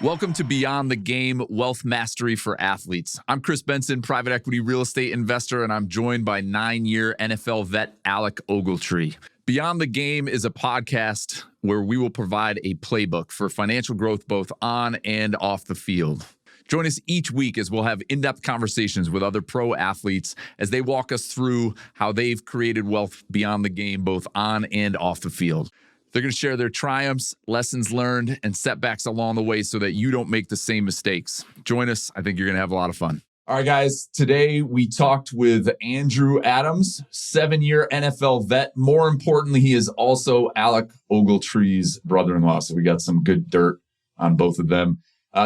Welcome to Beyond the Game, Wealth Mastery for Athletes. I'm Chris Benson, private equity real estate investor, and I'm joined by 9-year NFL vet Alec Ogletree. Beyond the Game is a podcast where we will provide a playbook for financial growth both on and off the field. Join us each week as we'll have in-depth conversations with other pro athletes as they walk us through how they've created wealth beyond the game, both on and off the field. They're going to share their triumphs, lessons learned, and setbacks along the way so that you don't make the same mistakes. Join us. I think you're going to have a lot of fun. All right, guys. Today, we talked with Andrew Adams, 7-year NFL vet. More importantly, he is also Alec Ogletree's brother-in-law. So we got some good dirt on both of them.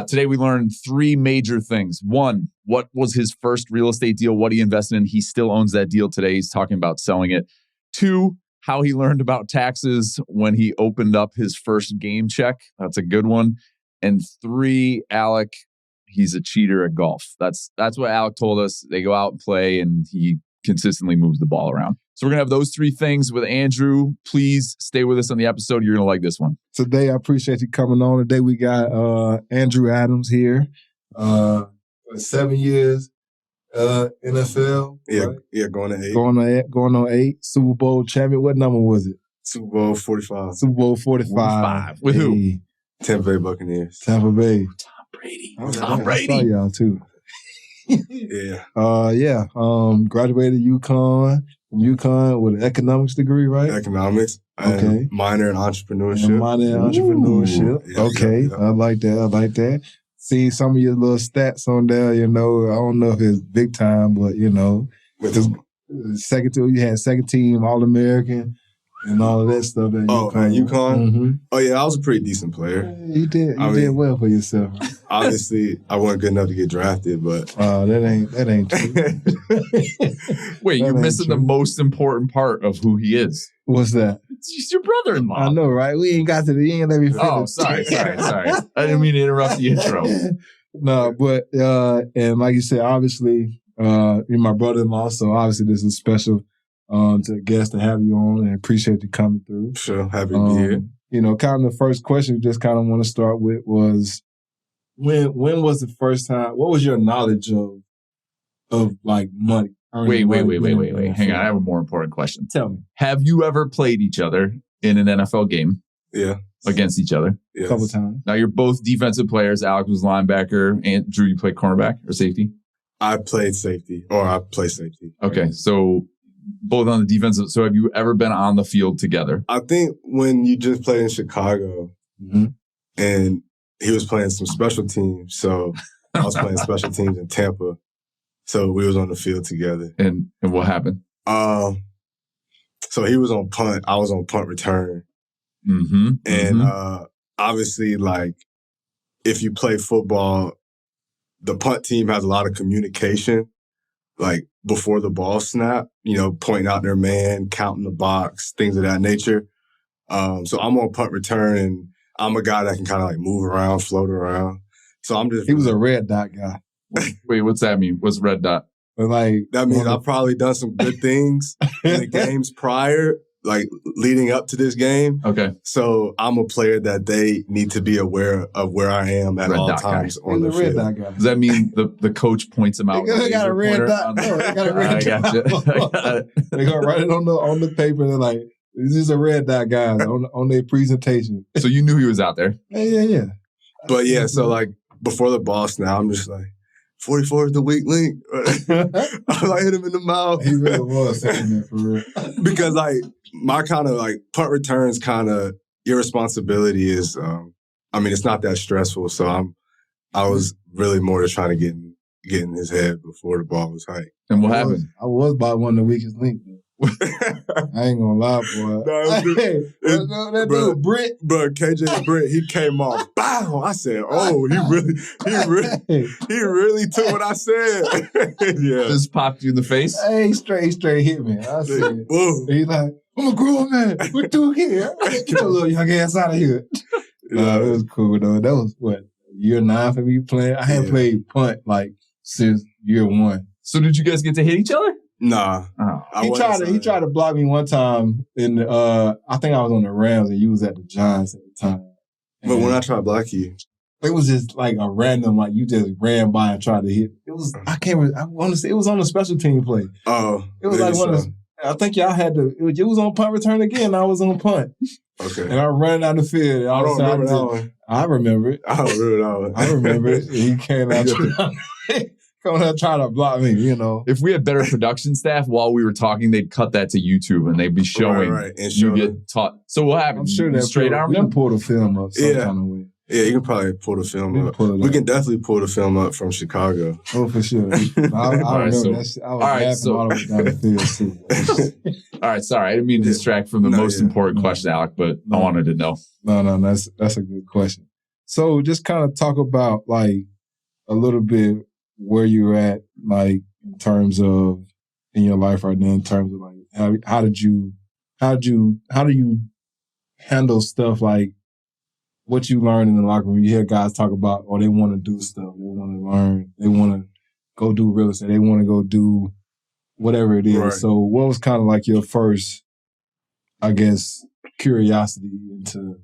Today, we learned 3 major things. 1, what was his first real estate deal? What he invested in? He still owns that deal today. He's talking about selling it. 2, how he learned about taxes when he opened up his first game check. That's a good one. And 3, Alec, he's a cheater at golf. That's what Alec told us. They go out and play, and he consistently moves the ball around. So we're going to have those 3 things with Andrew. Please stay with us on the episode. You're going to like this one. Today, I appreciate you coming on. Today, we got Andrew Adams here. 7 years NFL. Yeah, right? yeah, going to 8. Going on 8. Super Bowl champion. What number was it? Super Bowl 45. Super Bowl 45. With who? Tampa Bay Buccaneers. Tampa Bay. Tom Brady. Tom Brady. I saw y'all too. Yeah. Graduated UConn with an economics degree, right? Economics. Okay. Minor in entrepreneurship. And minor in entrepreneurship. Yeah, okay. yeah. I like that. See some of your little stats on there, I don't know if it's big time, but second team All-American and all of that stuff at UConn. At UConn? Mm-hmm. Oh, yeah, I was a pretty decent player. You did well for yourself. Obviously, I wasn't good enough to get drafted, but... that ain't true. Wait, you're missing the most important part of who he is. What's that? It's just your brother-in-law. I know, right? We ain't got to the end. Let me finish. Oh, sorry. I didn't mean to interrupt the intro. No, but and like you said, obviously, you're my brother-in-law, so obviously this is special to guest to have you on, and appreciate you coming through. Sure, happy to be here. Kind of the first question we just kind of want to start with was when was the first time? What was your knowledge of like money? Wait. Hang on. I have a more important question. Tell me. Have you ever played each other in an NFL game? Yeah. Against each other? Yes. A couple times. Now, you're both defensive players. Alex was linebacker. And Drew, you played cornerback or safety? I played safety, or I play safety. Okay. So both on the defensive. So have you ever been on the field together? I think when you just played in Chicago, Mm-hmm. and he was playing some special teams, so I was playing special teams in Tampa. So we was on the field together. And what happened? So he was on punt. I was on punt return. Mm-hmm. And obviously, like, if you play football, the punt team has a lot of communication, like before the ball snap, pointing out their man, counting the box, things of that nature. So I'm on punt return, and I'm a guy that can kind of like move around, float around. So I'm just... He was a red dot guy. Wait, what's that mean? What's red dot? Like, that means I've probably done some good things in the games prior, like leading up to this game. Okay. So I'm a player that they need to be aware of where I am at all times on the field. Red dot guy. Does that mean the coach points him out? They got a red dot. No, they got a red dot. I gotcha. They gonna write it on the paper. They're like, "This is a red dot guy" on their presentation. So you knew he was out there. Yeah. But yeah, so like before the ball snap, I'm just like, 44 is the weak link. I like hit him in the mouth. He really was saying that for real. Because like my kind of like punt returns kind of your responsibility is, it's not that stressful. So I was really more just trying to get in his head before the ball was hiked. And what happened? I was about one of the weakest links. I ain't gonna lie, boy. That dude, Britt. But KJ Britt, he came off. Bow! I said, "Oh, he really took what I said." Yeah, just popped you in the face. Hey, he straight hit me. I said, "Whoa!" He like, "I'm a grown man. What you here? Get your little young ass out of here." It was cool though. That was what, year 9 for me playing. I hadn't played punt like since year 1. So did you guys get to hit each other? Nah. Oh. He tried to block me one time in I think I was on the Rams and you was at the Giants at the time. But when I tried to block you, It was just like a random, like you just ran by and tried to hit. It was, I want to say it was on a special team play. Oh. It was like one of I think y'all had to, it was on punt return again. I was on punt. Okay. And I ran down the field. I don't remember that one. I remember it. I don't remember that one. I remember it. He came out trying to block me, you know. If we had better production staff while we were talking, they'd cut that to YouTube and they'd be showing and you get taught. So what happened? I'm sure that straight arm. You can pull the film up some kind of way. Yeah, you can probably pull the film up. We can definitely pull the film up from Chicago. Oh, for sure. I remember that. I was laughing all the way down the field, too. All right, sorry. I didn't mean to distract from the most important question, Alec, but I wanted to know. No, that's a good question. So just kind of talk about, like, a little bit where you're at, like, in terms of, in your life right now, in terms of, like, how do you handle stuff like, what you learn in the locker room? You hear guys talk about, they want to do stuff. They want to learn. They want to go do real estate. They want to go do whatever it is. Right. So what was kind of like your first, I guess, curiosity into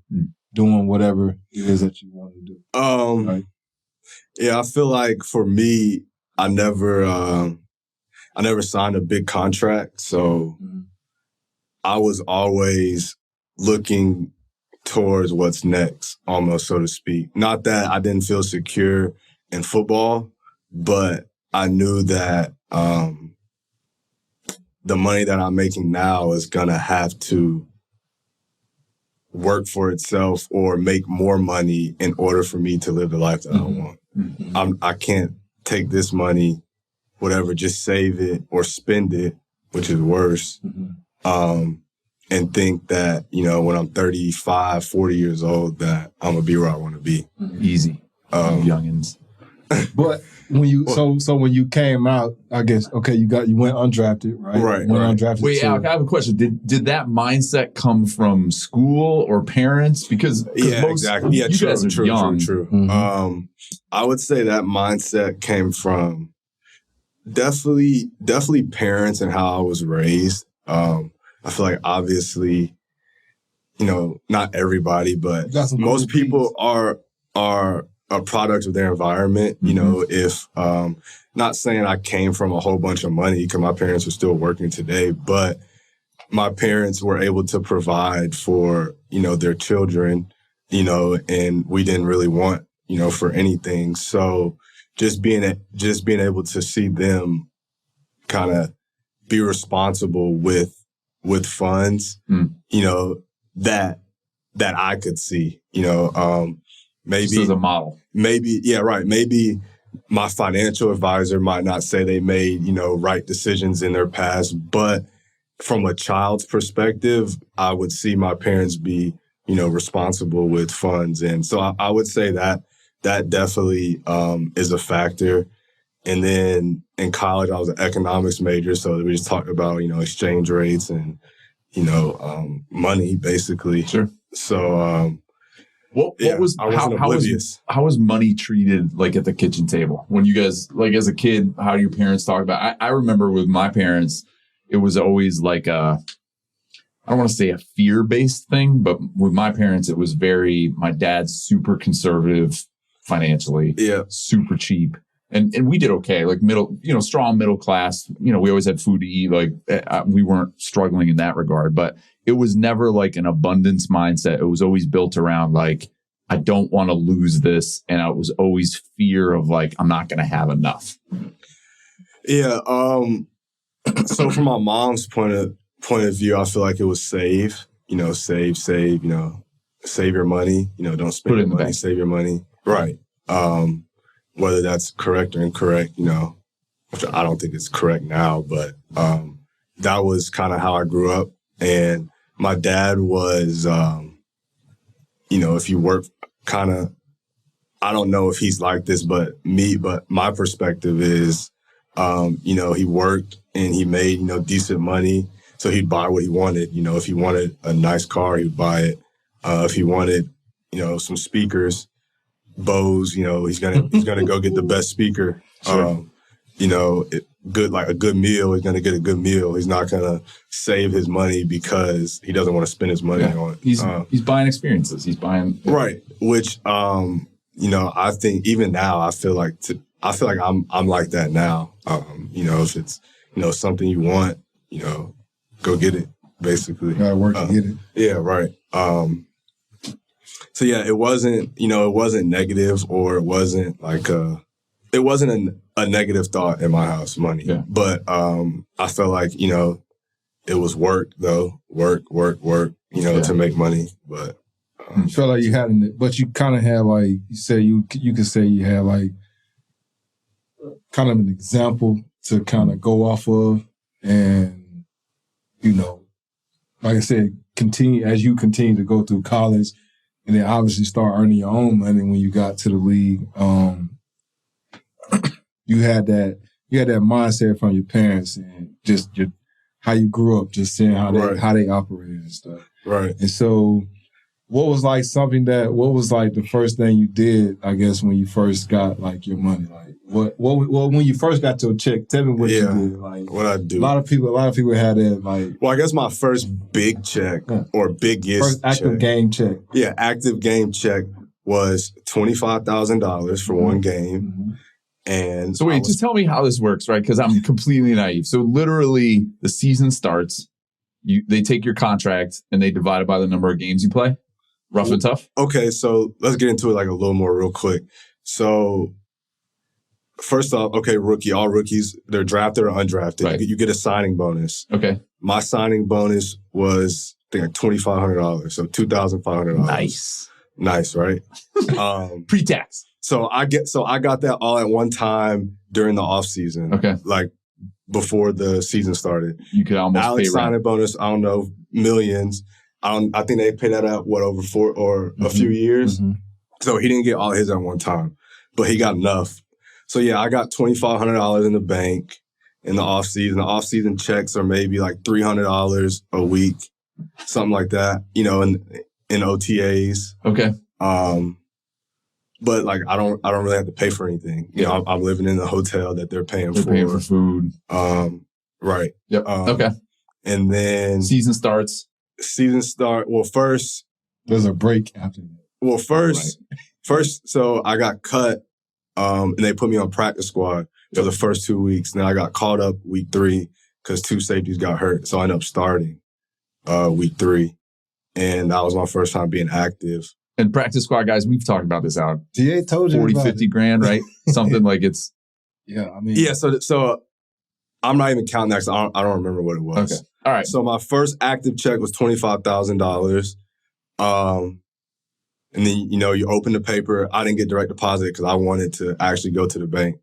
doing whatever it is that you want to do? Right? Yeah, I feel like for me, I never signed a big contract. So I was always looking towards what's next, almost, so to speak. Not that I didn't feel secure in football, but I knew that the money that I'm making now is going to have to work for itself or make more money in order for me to live the life that I want. I can't take this money, whatever, just save it or spend it, which is worse. And think that, you know, when I'm 35, 40 years old, that I'm going to be where I want to be. Easy. Youngins. But when you, so when you came out, I guess, okay, you went undrafted, right? Right. Undrafted. Wait, Alec, I have a question. Did that mindset come from school or parents? Because exactly. Yeah, you guys are young. True. I would say that mindset came from definitely parents and how I was raised. I feel like obviously, you know, not everybody, but most people are a product of their environment. You know, if not saying I came from a whole bunch of money because my parents are still working today, but my parents were able to provide for, you know, their children, you know, and we didn't really want, you know, for anything. So just being able to see them kind of be responsible with funds, you know, that I could see, you know, maybe just as a model. Maybe, yeah, right. Maybe my financial advisor might not say they made, you know, right decisions in their past, but from a child's perspective, I would see my parents be, you know, responsible with funds. And so I would say that definitely is a factor. And then in college, I was an economics major, so we just talked about, you know, exchange rates and, you know, money, basically. Sure. So, how was money treated, like, at the kitchen table? When you guys, like, as a kid, how do your parents talk about it? I remember with my parents, it was always like I don't want to say a fear-based thing, but with my parents, it was my dad's super conservative financially, super cheap. And we did okay, like strong middle class. You know, we always had food to eat. Like we weren't struggling in that regard, but it was never like an abundance mindset. It was always built around like, I don't want to lose this. And it was always fear of like, I'm not going to have enough. Yeah. So from my mom's point of view, I feel like it was save, you know, save, you know, save your money, you know, don't spend your money, save your money. Right. Whether that's correct or incorrect, you know, which I don't think it's correct now, but that was kind of how I grew up. And my dad was, you know, if you work kind of, I don't know if he's like this, but my perspective is, you know, he worked and he made, you know, decent money. So he'd buy what he wanted. You know, if he wanted a nice car, he'd buy it. If he wanted, you know, some speakers, Bose, you know, he's gonna go get the best speaker. Sure. You know, a good meal. He's gonna get a good meal. He's not gonna save his money because he doesn't want to spend his money on it. He's buying experiences. He's buying right, which you I think even now I feel like I'm like that now. If it's something you want, go get it. Basically, gotta work to get it. Yeah, right. So yeah, it wasn't negative, or it wasn't like it wasn't a negative thought in my house, money. Yeah. But I felt like it was work though, work, to make money. But you felt like you had but you kind of had like you said you could say you had like kind of an example to kind of go off of, and like I said, continue to go through college, and then obviously start earning your own money when you got to the league. You had that mindset from your parents, and just how you grew up, just seeing how they operated and stuff. Right. And so, what was the first thing you did, I guess, when you first got like your money? Like when you first got your check, tell me what you did. Like what I do. A lot of people had that like. Well, I guess my first big check or biggest first active game check. Yeah, active game check was $25,000 for one game. Mm-hmm. And so wait, just tell me how this works, right? Because I'm completely naive. So literally, the season starts. They take your contract and they divide it by the number of games you play. Rough and tough. Okay, so let's get into it like a little more real quick. So first off, rookie. All rookies, they're drafted or undrafted. Right. You get a signing bonus. Okay. My signing bonus was I think like $2,500, so $2,500. Nice, right? Pre-tax. So I got that all at one time during the off season. Okay. Like before the season started. You could almost Alec pay signing rent. bonus, I don't know, millions. I think they paid that out over 4 or a few years. Mm-hmm. So he didn't get all his at one time, but he got enough. So yeah, I got $2,500 in the bank in the off season. The off season checks are maybe like $300 a week, something like that. In OTAs. Okay. But like I don't really have to pay for anything. I'm living in the hotel that they're paying for. They're paying for food. Right. Yep. Okay. And then Season starts. Well, first there's a break after that. Well, first, so I got cut, and they put me on practice squad for the first 2 weeks. Then I got called up week 3 because 2 safeties got hurt, so I ended up starting week 3, and that was my first time being active. And practice squad guys, we've talked about this out. DA told you 40, about 50 it. grand, right? Something like it's. Yeah, I mean. Yeah, so I'm not even counting that because I don't remember what it was. Okay. All right. So my first active check was $25,000. And then, you open the paper. I didn't get direct deposit because I wanted to actually go to the bank.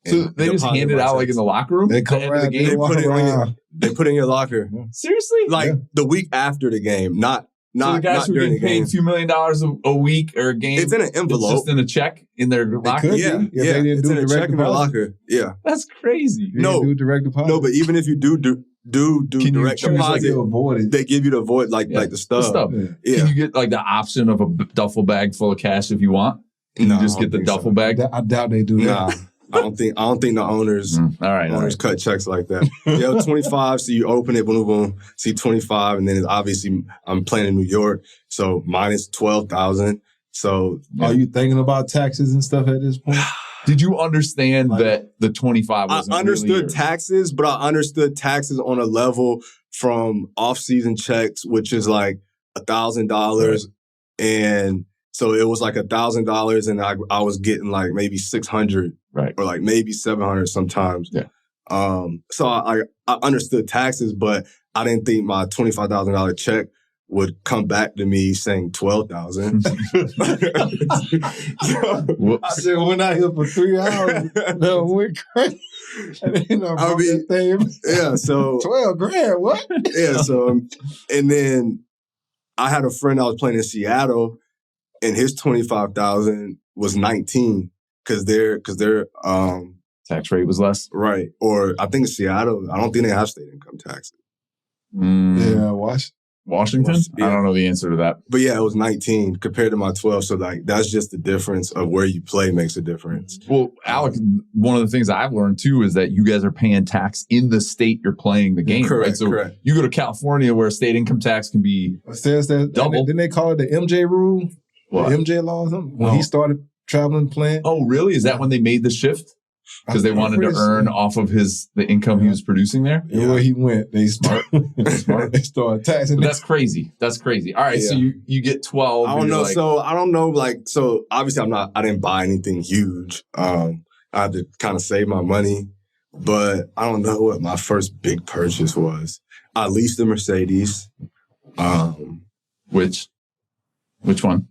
So they just hand it out like in the locker room? They come around, They put it in your locker. Seriously? Like the week after the game, not so the guys who are during getting the paid game. a few $1 million a week or a game. It's in an envelope. It's just in a check in their locker. Yeah, they didn't it's do in a direct check in their deposit. locker. Yeah. That's crazy. You didn't do direct deposit. No, but even if you do direct deposit, they give you the void like the stub. Yeah. Can you get like the option of a duffel bag full of cash if you want? Can you just get the duffel bag? I doubt they do that. Nah. I don't think the owners owners cut checks like that. 25, so you open it, boom, boom, see 25, and then it's obviously I'm playing in New York, so minus 12,000. So are you thinking about taxes and stuff at this point? Did you understand that the 25 was I understood taxes, but I understood taxes on a level from off-season checks, which is like $1,000, and so it was like $1,000, and I was getting like maybe 600, right, or like maybe 700 sometimes. Yeah. So I understood taxes, but I didn't think my $25,000 check would come back to me saying 12,000. I said, we're out here for 3 hours. No, we're crazy. Yeah, so 12 grand, what? Yeah, so and then I had a friend I was playing in Seattle, and his 25,000 was 19 because their tax rate was less. Right. Or I think Seattle, I don't think they have state income taxes. Yeah, Washington? Yeah. I don't know the answer to that. But yeah, it was 19 compared to my 12. So like that's just the difference of where you play makes a difference. Well, Alec, one of the things I've learned too is that you guys are paying tax in the state you're playing the game. Correct, right? So correct. You go to California where state income tax can be it says that double. Didn't they call it the MJ rule? What? The MJ law or something? When he started traveling plant. Oh, really? Is that when they made the shift? Because they wanted to earn off of the income he was producing there? And where he went, they smart. They started taxing. But that's crazy. That's crazy. All right, so you get 12. I don't know. So I don't know. Like, so obviously I didn't buy anything huge. I had to kind of save my money, but I don't know what my first big purchase was. I leased a Mercedes. Which one?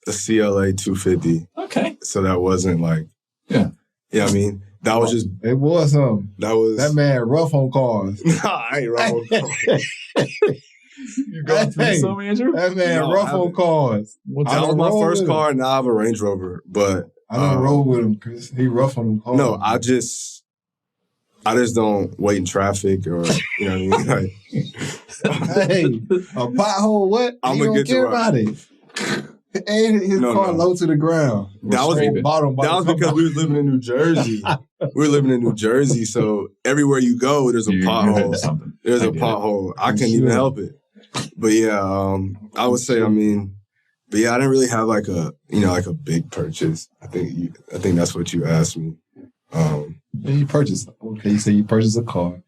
A CLA 250. Okay. So that wasn't like, yeah. I mean, that was just. It was that man rough on cars. Nah, I ain't rough on cars. You going through some, Andrew? That man rough on cars. That was my first car, and now I have a Range Rover. But I don't roll with him because he rough on them cars. No, I just don't wait in traffic or, you know what I mean? Like, hey, a pothole, what? I'm going to care about it. And his car low to the ground. That was because we was living in New Jersey. So everywhere you go, there's a pothole. There's a pothole. I couldn't even help it. But I would say, I didn't really have like a big purchase. I think that's what you asked me. You purchased. Okay, you say you purchased a car,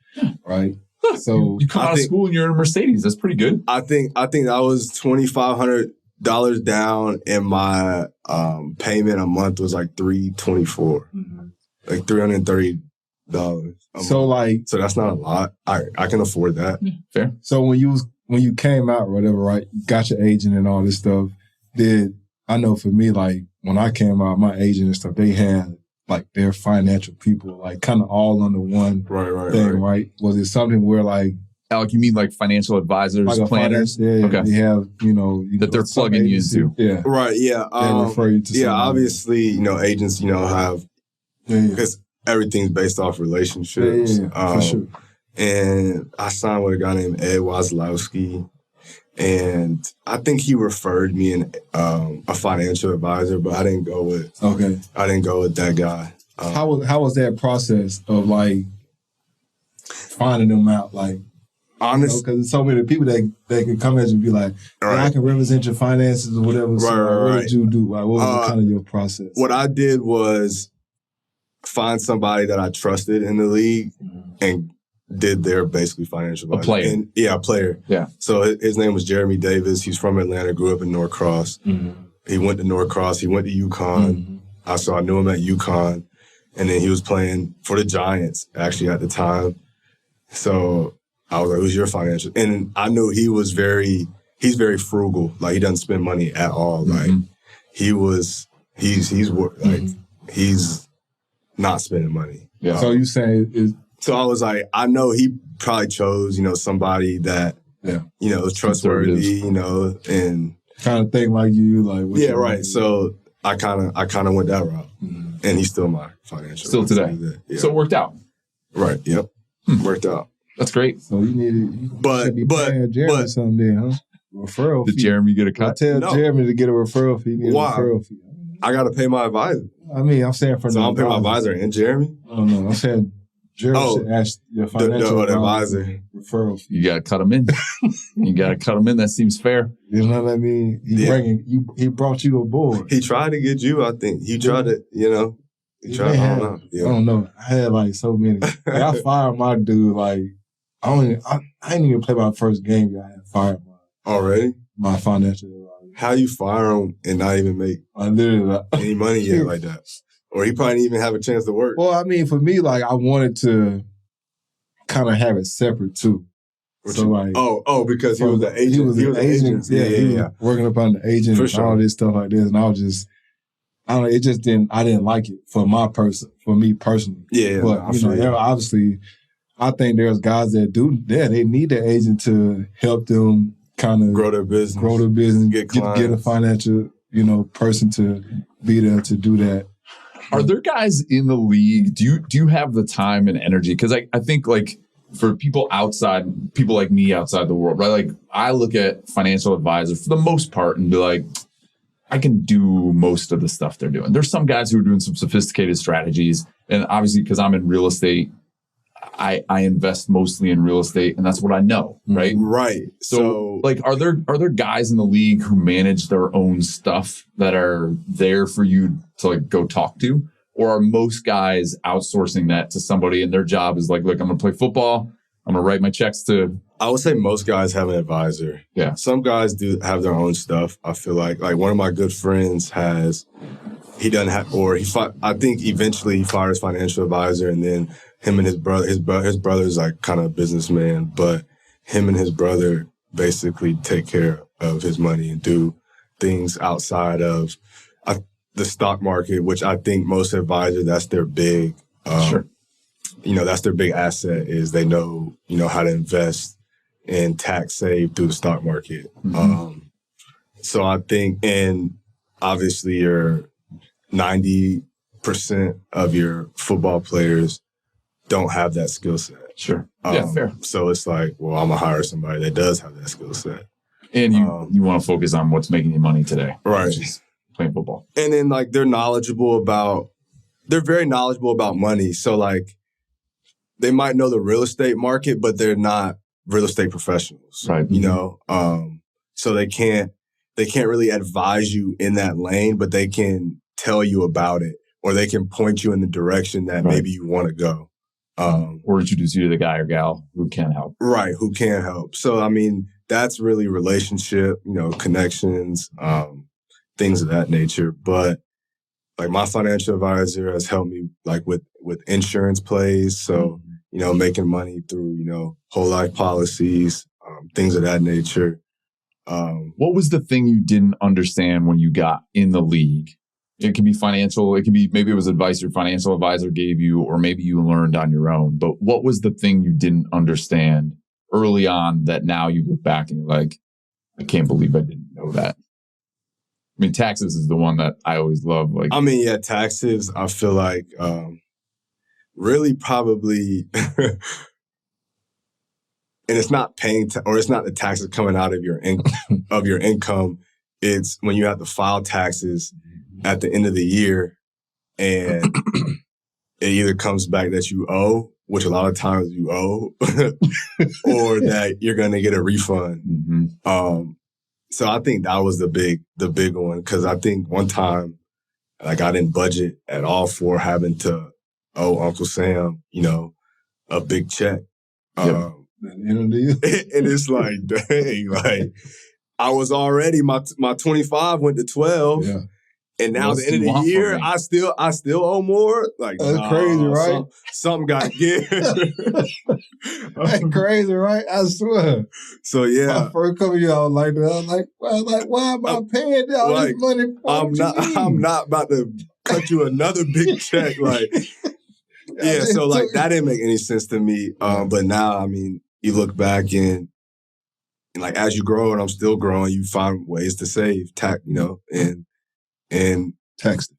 right? So you come out of school and you're in a Mercedes. That's pretty good. I think that was $2,500 down, and my payment a month was like $324, like $330. So that's not a lot. I can afford that. Yeah, fair. So when you came out or whatever, right? You got your agent and all this stuff. I know for me, like when I came out, my agent and stuff, they had like their financial people, like kind of all under one thing, right? Was it something where like, Alec, you mean like financial advisors, like planners? Okay. They have, that they're plugging you into. Yeah. Right, yeah. They refer you to obviously, agents, have, because everything's based off relationships. For sure. And I signed with a guy named Ed Wazlowski, and I think he referred me in a financial advisor, but I didn't go with that guy. How was that process of like finding them out? Like, honestly, because there's so many people that can come at you and be like, hey, I can represent your finances or whatever. So what did you do? Like, what was kind of your process? What I did was find somebody that I trusted in the league and did their basically financial advice. A player. Yeah. So his name was Jeremy Davis. He's from Atlanta, grew up in Norcross. He went to Norcross. He went to UConn. I knew him at UConn. And then he was playing for the Giants, actually, at the time. So I was like, who's your financial? And I knew he's very frugal. Like, he doesn't spend money at all. Like, he's not spending money. Yeah. So you saying So I was like, I know he probably chose, somebody that, is trustworthy, and kind of think like you, like right. So I kind of went that route, and he's still my financial. Still today. Yeah. So it worked out. Right. Yep. Worked out. That's great. So you should be paying Jeremy something then, huh? Referral fee. Did Jeremy get a cut? I tell Jeremy to get a referral fee. Why? Referral fee. I got to pay my advisor. I'm saying for so I'll pay my advisor and Jeremy. Oh no, I'm saying. Jeremy should ask your financial advisor referral fee. You got to cut him in. That seems fair. You know what I mean? He brought you aboard. He tried to get you, I think. He tried to, He tried, I don't know. Yeah. I don't know. I had like so many. I fired my dude. Like I didn't even play my first game yet. I had fired my financial advisor. How you fire him and not even make any money yet like that? Or he probably didn't even have a chance to work. Well, I mean, for me, like I wanted to kind of have it separate too. Because he was the agent. He was the agent. Yeah. Working up on the agent and all this stuff like this, and I was just, I don't know. It just didn't. I didn't like it for me personally. Yeah, but obviously, I think there's guys that do. Yeah, they need their agent to help them kind of grow their business, get a financial, person to be there to do that. Are there guys in the league? Do you have the time and energy? Because I think like for people like me outside the world, right? Like I look at financial advisors for the most part and be like, I can do most of the stuff they're doing. There's some guys who are doing some sophisticated strategies, and obviously because I'm in real estate, I invest mostly in real estate, and that's what I know, right? Right. So like, are there guys in the league who manage their own stuff that are there for you to like go talk to? Or are most guys outsourcing that to somebody and their job is like, look, I'm going to play football. I'm going to write my checks to... I would say most guys have an advisor. Yeah. Some guys do have their own stuff. I feel like one of my good friends has, he doesn't have, or I think eventually he fired his financial advisor, and then him and his brother's like kind of a businessman, but him and his brother basically take care of his money and do things outside of the stock market, which I think most advisors, that's their big, Sure. That's their big asset is they know, how to invest and tax save through the stock market. Mm-hmm. So I think, and obviously your 90% of your football players don't have that skill set. Sure. Yeah, fair. So it's like, well, I'm going to hire somebody that does have that skill set. And you want to focus on what's making you money today. Right. Which is playing football. And then like they're very knowledgeable about money. So like they might know the real estate market, but they're not real estate professionals. Right. So they can't really advise you in that lane, but they can tell you about it, or they can point you in the direction that maybe you want to go. Or introduce you to the guy or gal who can help. Right, who can help. So, I mean, that's really relationship, connections, things of that nature. But like my financial advisor has helped me like with insurance plays. So, making money through, whole life policies, things of that nature. What was the thing you didn't understand when you got in the league? It can be financial. It can be, maybe it was advice your financial advisor gave you, or maybe you learned on your own. But what was the thing you didn't understand early on that now you look back and you're like, I can't believe I didn't know that? I mean, taxes is the one that I always love. Like, I mean, yeah, taxes, I feel like really probably, and it's not paying, or it's not the taxes coming out of your income. It's when you have to file taxes at the end of the year, and it either comes back that you owe, which a lot of times you owe, or that you're going to get a refund. Mm-hmm. So I think that was the big one, because I think one time, like, I didn't budget at all for having to owe Uncle Sam, a big check. And it's like, dang, like I was already my 25 went to 12. Yeah. And now at the end of the year, I still owe more. Like, that's crazy, right? Something got to give. That's crazy, right? I swear. So yeah, my first couple of years, I was like, why am I paying all this money? I'm not about to cut you another big check. Like, yeah. So like that didn't make any sense to me. But now, I mean, you look back and like as you grow, and I'm still growing, you find ways to save, and tax.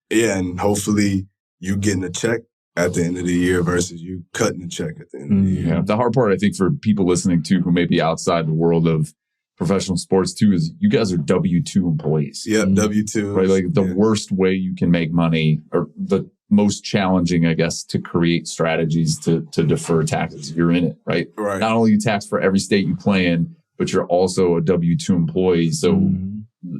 Yeah, and hopefully you getting a check at the end of the year versus you cutting a check at the end of the year. Yeah. The hard part, I think, for people listening too, who may be outside the world of professional sports too, is you guys are W-2 employees. Yep, W-2. Right, like the worst way you can make money, or the most challenging, I guess, to create strategies to defer taxes. You're in it, right? Right. Not only you tax for every state you play in, but you're also a W-2 employee. So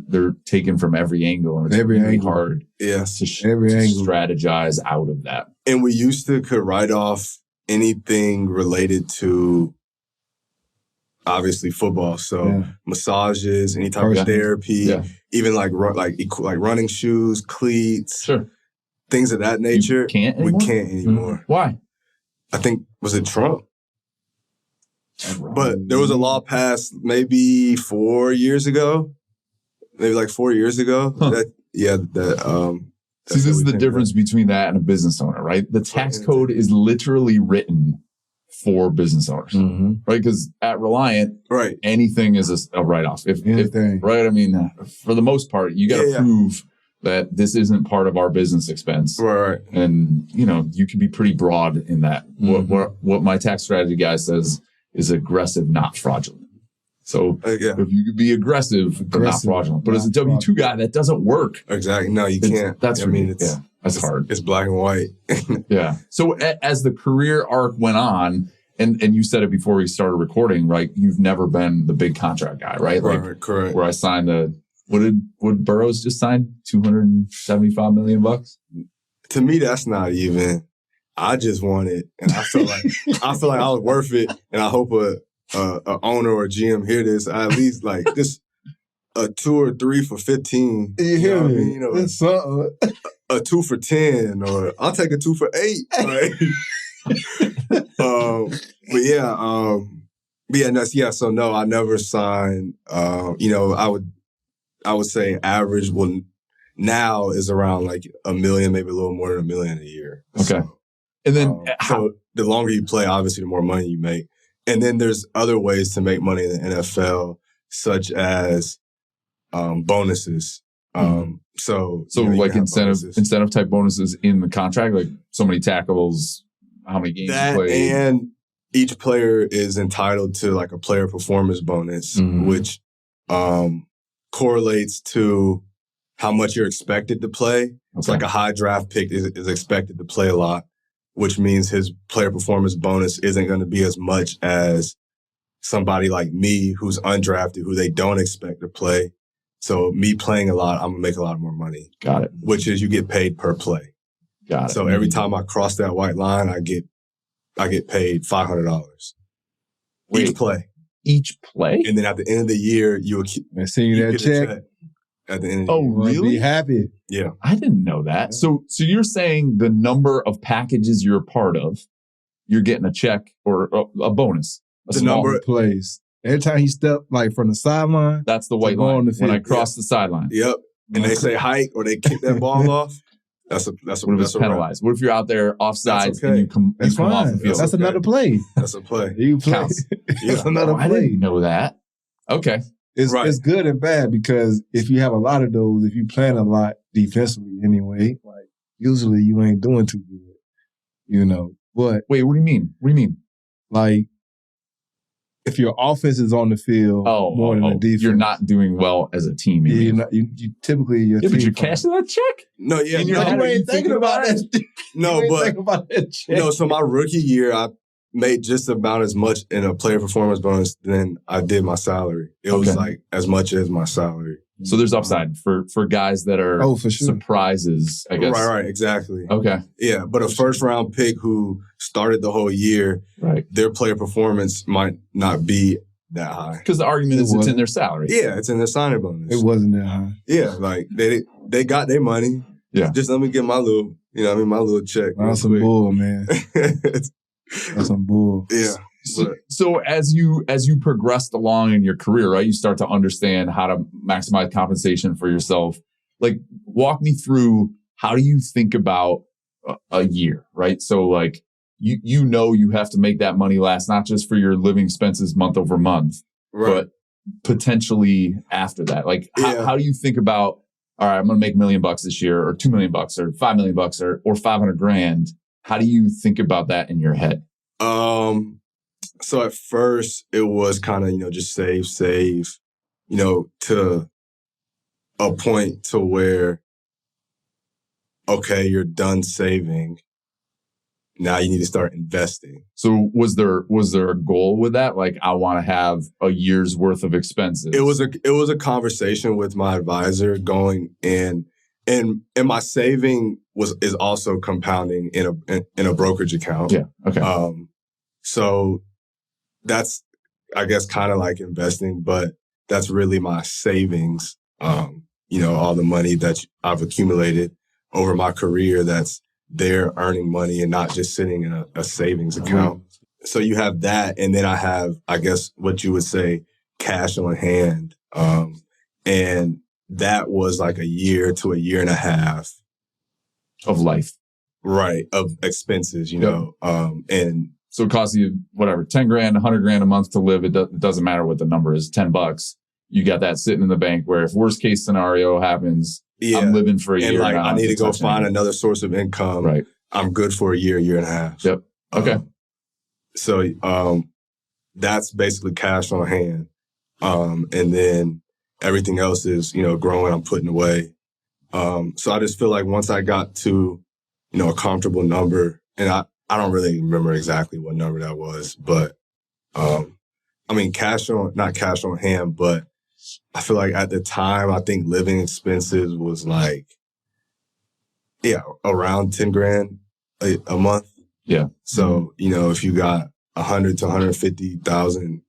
they're taken from every angle, and it's really hard to strategize out of that. And we used to could write off anything related to obviously football. So massages, any type of therapy, even like running shoes, cleats, things of that nature. We can't anymore. Why? I think, was it Trump? But there was a law passed maybe 4 years ago. Maybe like 4 years ago. Huh. See, this is the difference between that and a business owner, right? The tax code is literally written for business owners, right? Because at Reliant, anything is a write-off. If right? I mean, for the most part, you got to prove that this isn't part of our business expense. Right. And, you can be pretty broad in that. What my tax strategy guy says is aggressive, not fraudulent. So if you could be aggressive, but not fraudulent. But as a W-2 guy, that doesn't work. Exactly. No, you can't. That's That's hard. It's black and white. Yeah. So as the career arc went on, and you said it before we started recording, right? You've never been the big contract guy, right? Right, correct. Where I signed what Burrows just signed? $275 million bucks? To me, that's not even. I just want it, and I feel like I was worth it, and I hope a owner or GM hear this. I at least like just a 2 or 3 for 15. You hear me? I mean? It's something. A 2 for 10, or I'll take a 2 for 8. Right? So no, I never signed. I would say average now is around like $1 million, maybe a little more than $1 million a year. Okay. So, and then so the longer you play, obviously the more money you make. And then there's other ways to make money in the NFL, such as bonuses. So like incentive type bonuses in the contract, like so many tackles, how many games you play. And each player is entitled to like a player performance bonus, which correlates to how much you're expected to play. Okay. It's like a high draft pick is expected to play a lot, which means his player performance bonus isn't going to be as much as somebody like me who's undrafted, who they don't expect to play. So me playing a lot, I'm going to make a lot more money. Got it. Which is you get paid per play. Got it. So every time I cross that white line, I get paid $500. Each play. Each play? And then at the end of the year, you send you that check. At the end of the year. Oh, really? Be happy. Yeah. I didn't know that. So you're saying the number of packages you're a part of, you're getting a check or a bonus. The number of plays. Every time he step like from the sideline. That's the white line when I cross the sideline. Yep. And they say hike or they kick that ball off. That's what if it's penalized? What if you're out there offsides and you come off the field? That's another play. That's a play. You play. That's another play. I didn't know that. Okay. It's good and bad because if you have a lot of those, if you plan a lot defensively anyway, like usually you ain't doing too good. But wait, what do you mean? What do you mean? Like if your offense is on the field more than the defense, you're not doing well as a team. You typically but you're cashing that check. No, yeah, you ain't thinking about that. No, so my rookie year, I made just about as much in a player performance bonus than I did my salary. It was like as much as my salary. So there's upside for guys that are for sure. surprises, I guess. Right, exactly. Okay. Yeah, but a first round pick who started the whole year, their player performance might not be that high. Because the argument is it's in their salary. Yeah, it's in their signing bonus. It wasn't that high. Yeah, like they got their money. Yeah. Just let me get my little, my little check. That's some bull, man. That's some bull. Yeah. So as you progressed along in your career, right, you start to understand how to maximize compensation for yourself. Like, walk me through, how do you think about a year, right? So like, you have to make that money last, not just for your living expenses month over month, but potentially after that. Like, how do you think about, all right, I'm going to make $1 million this year, or $2 million, or $5 million, or $500,000. How do you think about that in your head? So at first it was kind of, just save, to a point to where, okay, you're done saving. Now you need to start investing. So was there a goal with that? Like, I want to have a year's worth of expenses. It was a conversation with my advisor going in, and my saving is also compounding in a brokerage account. Yeah. Okay. So that's, I guess, kind of like investing, but that's really my savings. All the money that I've accumulated over my career that's there earning money and not just sitting in a savings account. So you have that. And then I have, I guess, what you would say, cash on hand. And that was like a year to a year and a half of life. Right. Of expenses, and so it costs you whatever, $10,000, $100,000 a month to live. It doesn't matter what the number is, $10. You got that sitting in the bank where if worst case scenario happens, I'm living for a year. And like, I need to go find another source of income. Right. I'm good for a year and a half. Yep. Okay. So that's basically cash on hand. And then everything else is, growing, I'm putting away. So I just feel like once I got to, a comfortable number, and I don't really remember exactly what number that was, but not cash on hand, but I feel like at the time, I think living expenses was like, around 10 grand a month. Yeah. So, if you got 100 to 150,000,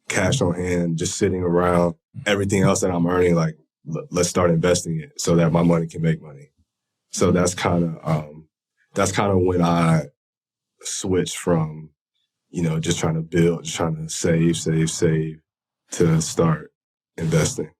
cash on hand, just sitting around, everything else that I'm earning, like, let's start investing it so that my money can make money. So that's kind of when I switched from, just trying to build, just trying to save to start investing.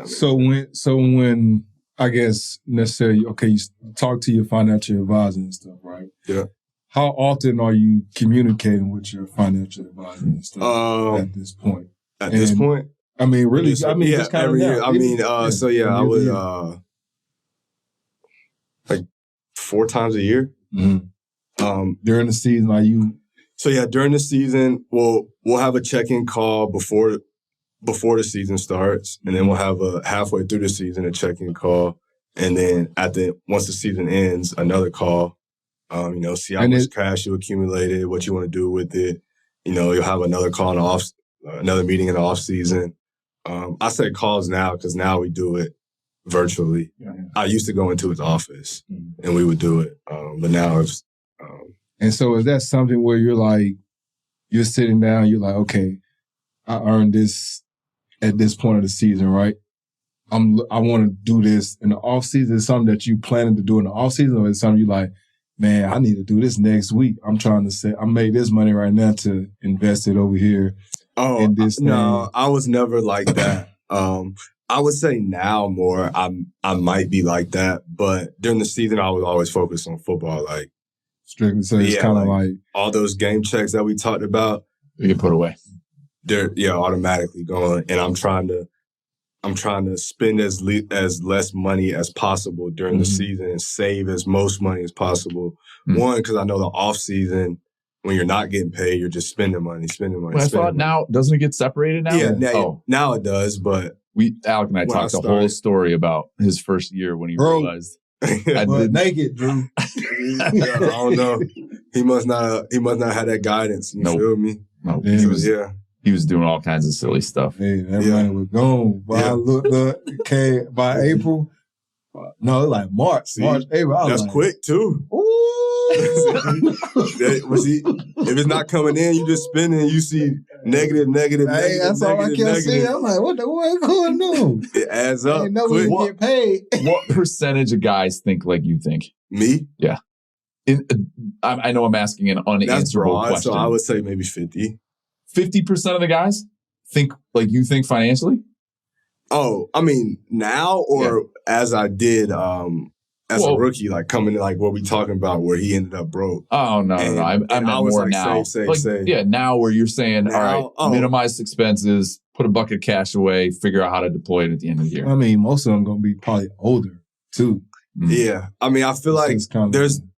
So when I guess necessarily, okay, you talk to your financial advisor and stuff, right? Yeah. How often are you communicating with your financial advisor and stuff at this point? At this point? I mean, really, just kind every of year. now. I would like 4 times a year. Mm-hmm. During the season, are you? So during the season, we'll have a check-in call before the season starts, and then we'll have a halfway through the season a check-in call, and then once the season ends, another call. See how much cash you accumulated, what you want to do with it. You'll have another call another meeting in the off season. I say calls now because now we do it virtually. Yeah. I used to go into his office and we would do it, but now it's. And so is that something where you're sitting down, you're like, okay, I earned this at this point of the season, right? I want to do this in the off season. Is it something that you planning to do in the off season, or is it something you like, man, I need to do this next week? I'm trying to say I made this money right now to invest it over here. Oh, in this no, I was never like that. I would say now more I might be like that, but during the season I was always focused on football, like strictly. So it's kind of like all those game checks that we talked about, you can put away. They're automatically going, and I'm trying to spend as less money as possible during the season and save as most money as possible. One, because I know the off season, when you're not getting paid, you're just spending money. Well, I thought now, doesn't it get separated now? Yeah, now it does, but Alec and I talked the whole story about his first year when he realized. Naked, Drew. I don't know. He must not have that guidance. You feel me? No, he was doing all kinds of silly stuff. Hey, that money was gone. By April. No, like March. April. That's quick too. If it's not coming in, you just spending. You see negative. Hey, that's all I kept seeing. I'm like, what going on? It adds up. Ain't nobody get paid. What percentage of guys think like you think? Me? Yeah. I know I'm asking an unanswerable question. So I would say maybe 50. 50% of the guys think like you think financially? Oh, I mean, now or as I did as a rookie, like coming to like what we talking about where he ended up broke. Oh, no. I meant more like, now. Save. Yeah, now where you're saying, all right, minimize expenses, put a bucket of cash away, figure out how to deploy it at the end of the year. I mean, most of them going to be probably older too. Yeah. I mean, I feel like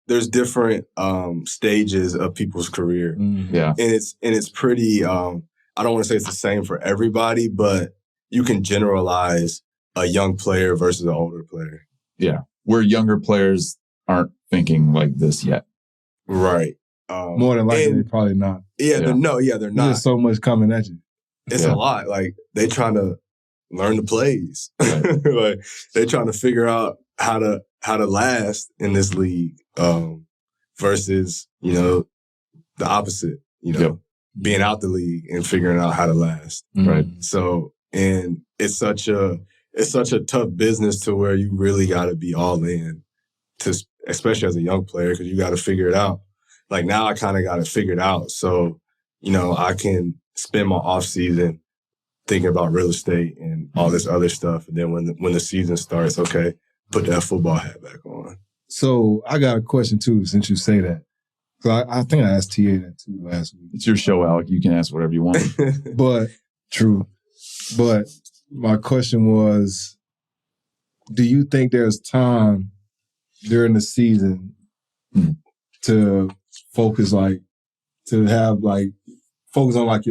there's different stages of people's career. Yeah. And it's pretty I don't want to say it's the same for everybody, but you can generalize a young player versus an older player. Yeah. Where younger players aren't thinking like this yet. Right. More than likely, they're probably not. Yeah, they're not. There's so much coming at you. It's a lot. Like, they trying to learn the plays. Right. Like, they trying to figure out how to last in this league versus, the opposite, being out the league and figuring out how to last. Right. So, and it's such a tough business to where you really got to be all in, especially as a young player, because you got to figure it out. Like, now I kind of got it figured out. So, I can spend my off season thinking about real estate and all this other stuff. And then when the season starts, okay, put that football hat back on. So I got a question too, since you say that. So I think I asked TA that too last week. It's your show, Alec. You can ask whatever you want. But my question was, do you think there's time during the season to focus on your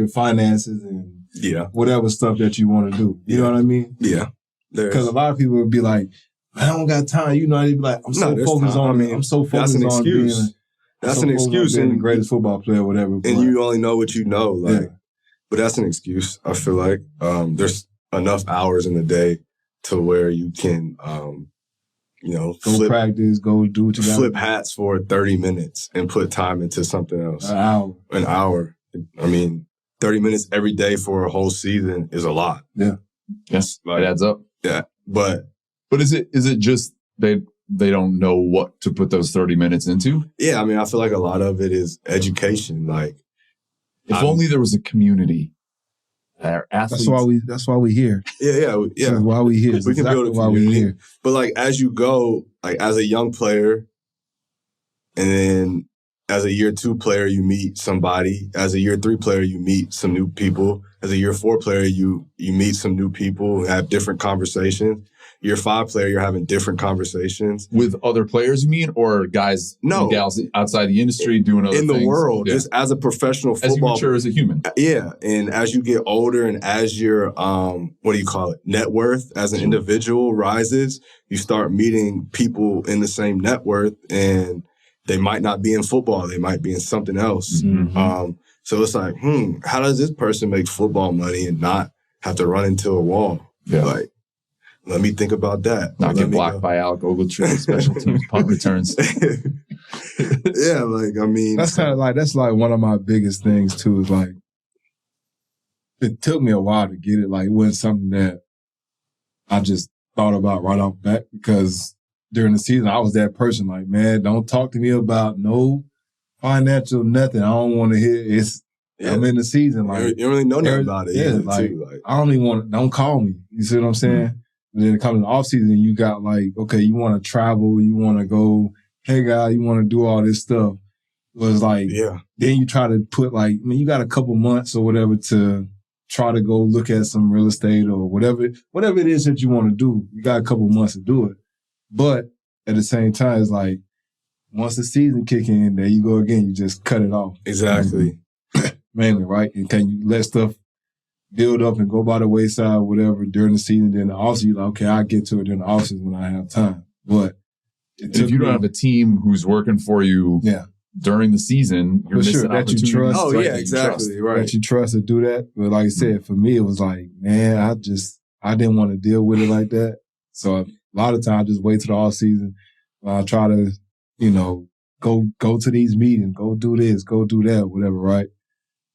finances and whatever stuff that you want to do? You know what I mean? Yeah. Because a lot of people would be like, I don't got time. You know, I'd be like, I'm so focused on. I'm so focused that's an on excuse. being. That's an excuse. Being the greatest football player, or whatever. And you only know what you know, But that's an excuse. I feel like there's enough hours in the day to where you can, go practice, go do what you got. Flip hats for 30 minutes and put time into something else. An hour. I mean, 30 minutes every day for a whole season is a lot. Yeah. Yes, it adds up. Yeah, but is it just they don't know what to put those 30 minutes into? Yeah, I mean, I feel like a lot of it is education. Like, if only there was a community. Athletes. That's why we here. Yeah. That's why we here. We can build a community. But like, as you go, like as a young player, and then as a year 2 player, you meet somebody. As a year 3 player, you meet some new people. As a year 4 player, you meet some new people and have different conversations. Year 5 player, you're having different conversations. With other players, you mean? Or guys and gals outside the industry doing other things? In the world, just as a professional football. As you mature as a human. Yeah. And as you get older and as your, net worth as an individual rises, you start meeting people in the same net worth, and they might not be in football. They might be in something else. Mm-hmm. So it's like, how does this person make football money and not have to run into a wall? Yeah. Like, let me think about that. Not get blocked by Alec Ogletree, special teams punt returns. Yeah, like, I mean. That's like one of my biggest things, too, is like, it took me a while to get it. Like, it wasn't something that I just thought about right off the bat, because during the season, I was that person, like, man, don't talk to me about no financial nothing. I don't want to hear I'm in the season. Like, you don't really know nothing about it. Yeah, like, I don't even don't call me. You see what I'm saying? Mm-hmm. And then coming to the off season, you got like, okay, you want to travel, you want to go, hey guy, you want to do all this stuff. It was like, then you try to put like, I mean, you got a couple months or whatever to try to go look at some real estate or whatever it is that you want to do. You got a couple months to do it. But at the same time, it's like, once the season kick in, there you go again. You just cut it off. Exactly. Mainly, right? And can you let stuff build up and go by the wayside, whatever, during the season? Then the offseason, you're like, okay, I'll get to it during the offseason when I have time. But if you don't have a team who's working for you during the season, you're missing opportunities. You trust. Oh, yeah, exactly. Right. That you trust to do that. But like I said, for me, it was like, man, I didn't want to deal with it like that. So a lot of times I just wait till the offseason. I try to, go to these meetings, go do this, go do that, whatever, right?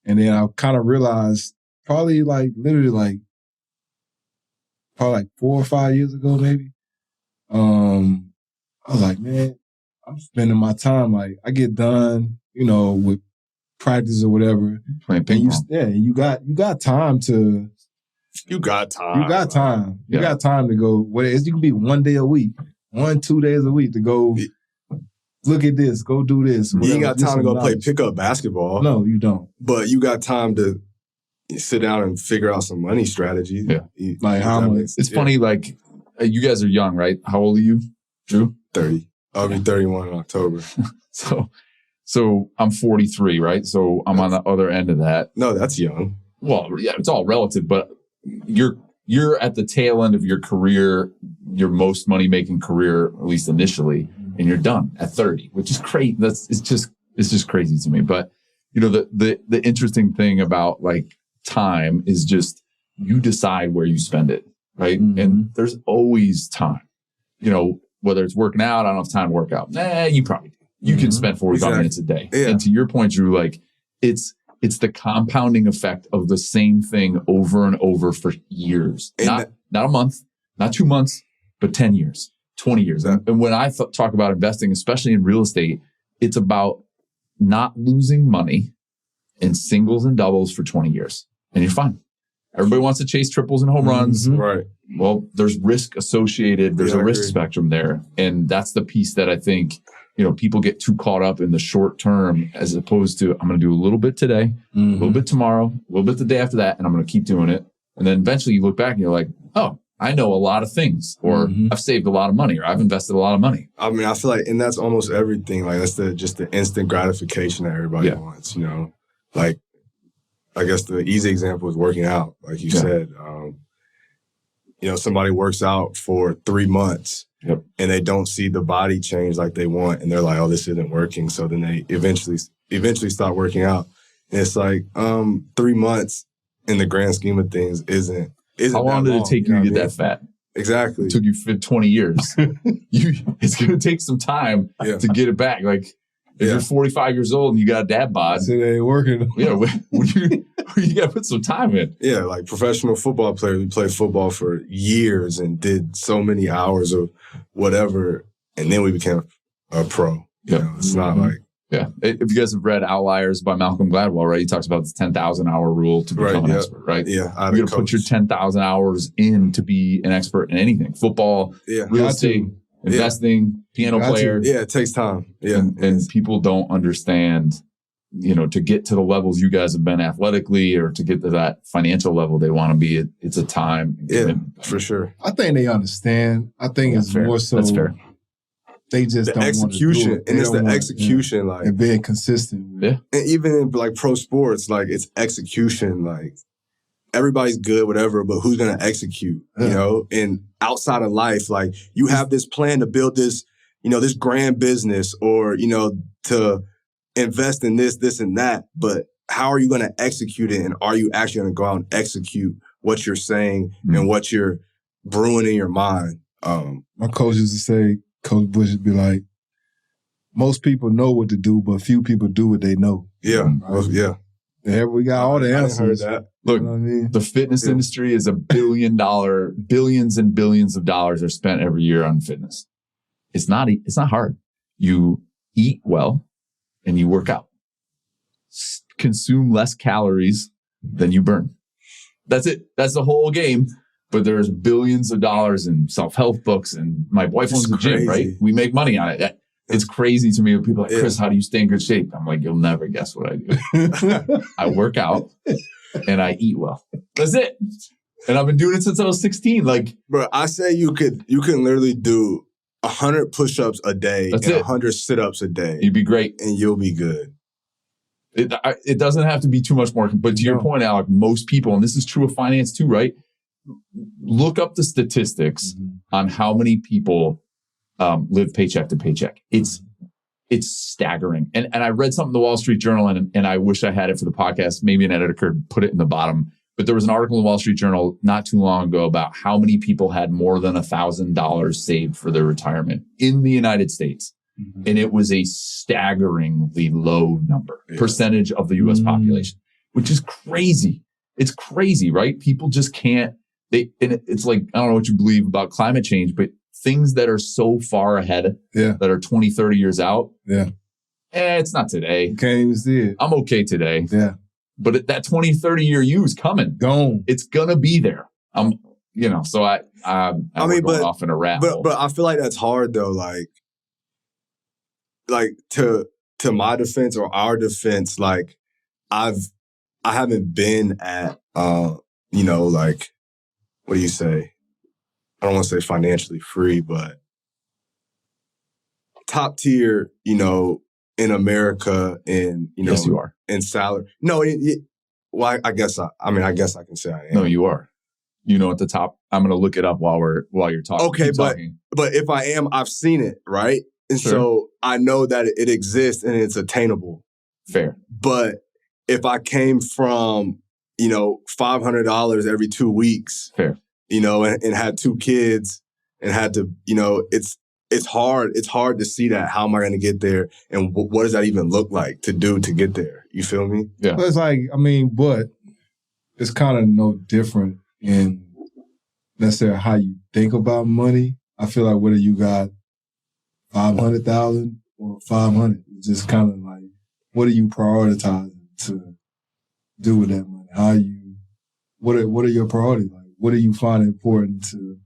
And then I kind of realized probably 4 or 5 years ago, maybe. I was like, man, I'm spending my time, like, I get done, with practice or whatever. Playing ping pong. And you got time to. You got time. You got time. You got time to go. You can be 1 day a week, 1-2 days a week to go. Look at this. Go do this. You ain't got time to go play pickup basketball. No, you don't. But you got time to sit down and figure out some money strategies. Yeah. Like how much? It's funny, like, you guys are young, right? How old are you, Drew? 30. I'll be 31 in October. So I'm 43, right? So I'm on the other end of that. No, that's young. Well, yeah, it's all relative, but you're at the tail end of your career, your most money-making career, at least initially, and you're done at 30, which is crazy. It's just crazy to me. But the interesting thing about like time is just you decide where you spend it, right? Mm-hmm. And there's always time. Whether it's working out, I don't have time to work out. You probably do. You can spend 45 minutes a day. Yeah. And to your point, Drew, like it's the compounding effect of the same thing over and over for years. Not a month, not 2 months, but 10 years, 20 years. Exactly. And when I talk about investing, especially in real estate, it's about not losing money in singles and doubles for 20 years. And you're fine. Everybody wants to chase triples and home runs. Mm-hmm. Right. Well, there's risk associated. There's a risk spectrum there. And that's the piece that I think, people get too caught up in the short term as opposed to, I'm going to do a little bit today, a little bit tomorrow, a little bit the day after that, and I'm going to keep doing it. And then eventually you look back and you're like, oh, I know a lot of things, or I've saved a lot of money, or I've invested a lot of money. I mean, I feel like, and that's almost everything. Like, that's just the instant gratification that everybody wants, Like, I guess the easy example is working out. Like you said, somebody works out for 3 months Yep. And they don't see the body change like they want, and they're like, "Oh, this isn't working." So then they eventually start working out. And it's like 3 months in the grand scheme of things isn't. How long did it take you to get that fat? Exactly. It took you 20 years. It's going to take some time to get it back. Like if you're 45 years old and you got a dad bod, it ain't working. Yeah, you got to put some time in. Yeah, like professional football players who played football for years and did so many hours of whatever, and then we became a pro. You know, it's not like. Yeah. If you guys have read Outliers by Malcolm Gladwell, right? He talks about the 10,000 hour rule to become an expert, right? Yeah. You got to put your 10,000 hours in to be an expert in anything. Football, real estate, investing, piano player. Yeah, it takes time. Yeah. And people don't understand, to get to the levels you guys have been athletically or to get to that financial level they want to be, it's a time. Yeah, for sure. I think they understand. I think it's fair. more so. That's fair. They just don't execution, want to do it. and it's the execution, like, and being consistent. Yeah, and even in like pro sports, like it's execution. Like everybody's good, whatever, but who's gonna execute? You know, and outside of life, like you have this plan to build this, this grand business, or to invest in this, and that. But how are you gonna execute it? And are you actually gonna go out and execute what you're saying and what you're brewing in your mind? My coach used to say. Coach Bush would be like, most people know what to do, but few people do what they know. Yeah. Right? Well, yeah. And we got all the answers. I heard that. Look, what I mean? The fitness industry is $1 billion, billions and billions of dollars are spent every year on fitness. It's not hard. You eat well and you work out. Consume less calories than you burn. That's it. That's the whole game. But there's billions of dollars in self-help books, and my wife owns a gym, right? We make money on it. It's crazy to me when people are like, Chris, how do you stay in good shape? I'm like, you'll never guess what I do. I work out and I eat well. That's it. And I've been doing it since I was 16. Like, bro, I say you can literally do 100 push-ups a day and 100 sit-ups a day. You'd be great. And you'll be good. It doesn't have to be too much more. But to your point, Alec, most people, and this is true of finance too, right? Look up the statistics on how many people live paycheck to paycheck. It's staggering. And I read something in the Wall Street Journal, and I wish I had it for the podcast. Maybe an editor could put it in the bottom. But there was an article in the Wall Street Journal not too long ago about how many people had more than $1,000 saved for their retirement in the United States. And it was a staggeringly low number, percentage of the U.S. population, which is crazy. It's crazy, right? People just can't. And it's like, I don't know what you believe about climate change, but things that are so far ahead, that are 20, 30 years out. Yeah. It's not today. Can't even see it. I'm okay today. Yeah. But that 20, 30 year you is coming. Gone. It's going to be there. So I mean, going off in a rat hole. But I feel like that's hard though. Like to my defense or our defense, like I haven't been at, like, what do you say? I don't want to say financially free, but top tier, in America, and yes, you are in salary. No, well, I guess I can say I am. No, you are. At the top. I'm going to look it up while you're talking. Okay, but if I am, I've seen it, right? And so I know that it exists and it's attainable. Fair. But if I came from, $500 every 2 weeks, fair, and had 2 kids and had to, it's hard. It's hard to see that. How am I going to get there? And what does that even look like to get there? You feel me? Yeah. But it's like, but it's kind of no different in necessarily how you think about money. I feel like whether you got 500,000 or 500, it's just kind of like, what are you prioritizing to do with that money? What are your priorities? Like, what do you find important to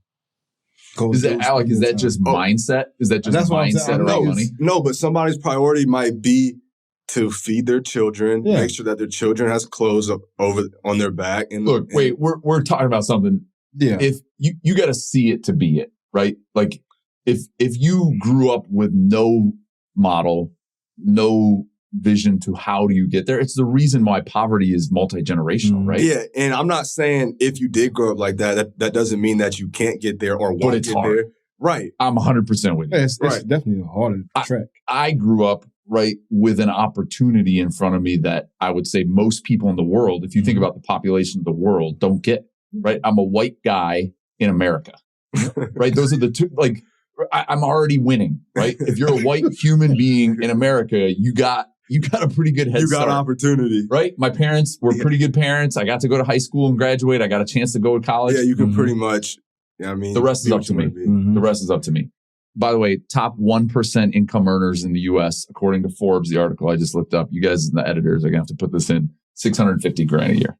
go? Is that, Alec, is that just mindset? Is that just mindset around money? No, but somebody's priority might be to feed their children, make sure that their children has clothes over on their back. And look, wait, we're talking about something. Yeah. If you got to see it to be it, right? Like if you grew up with no model, no vision to how do you get there, it's the reason why poverty is multi-generational, right? Yeah, and I'm not saying if you did grow up like that doesn't mean that you can't get there or won't get there. Right. I'm 100% with you. It's definitely a harder track. I grew up with an opportunity in front of me that I would say most people in the world, if you think about the population of the world, don't get. Right. I'm a white guy in America. Right. Those are the two. Like, I'm already winning. Right. If you're a white human being in America, you got a pretty good head start. You got opportunity. Right. My parents were pretty good parents. I got to go to high school and graduate. I got a chance to go to college. Yeah, you can pretty much. I mean, the rest is up to me. The rest is up to me. By the way, top 1% income earners in the U.S., according to Forbes, the article I just looked up. You guys and the editors are going to have to put this in. $650,000 a year.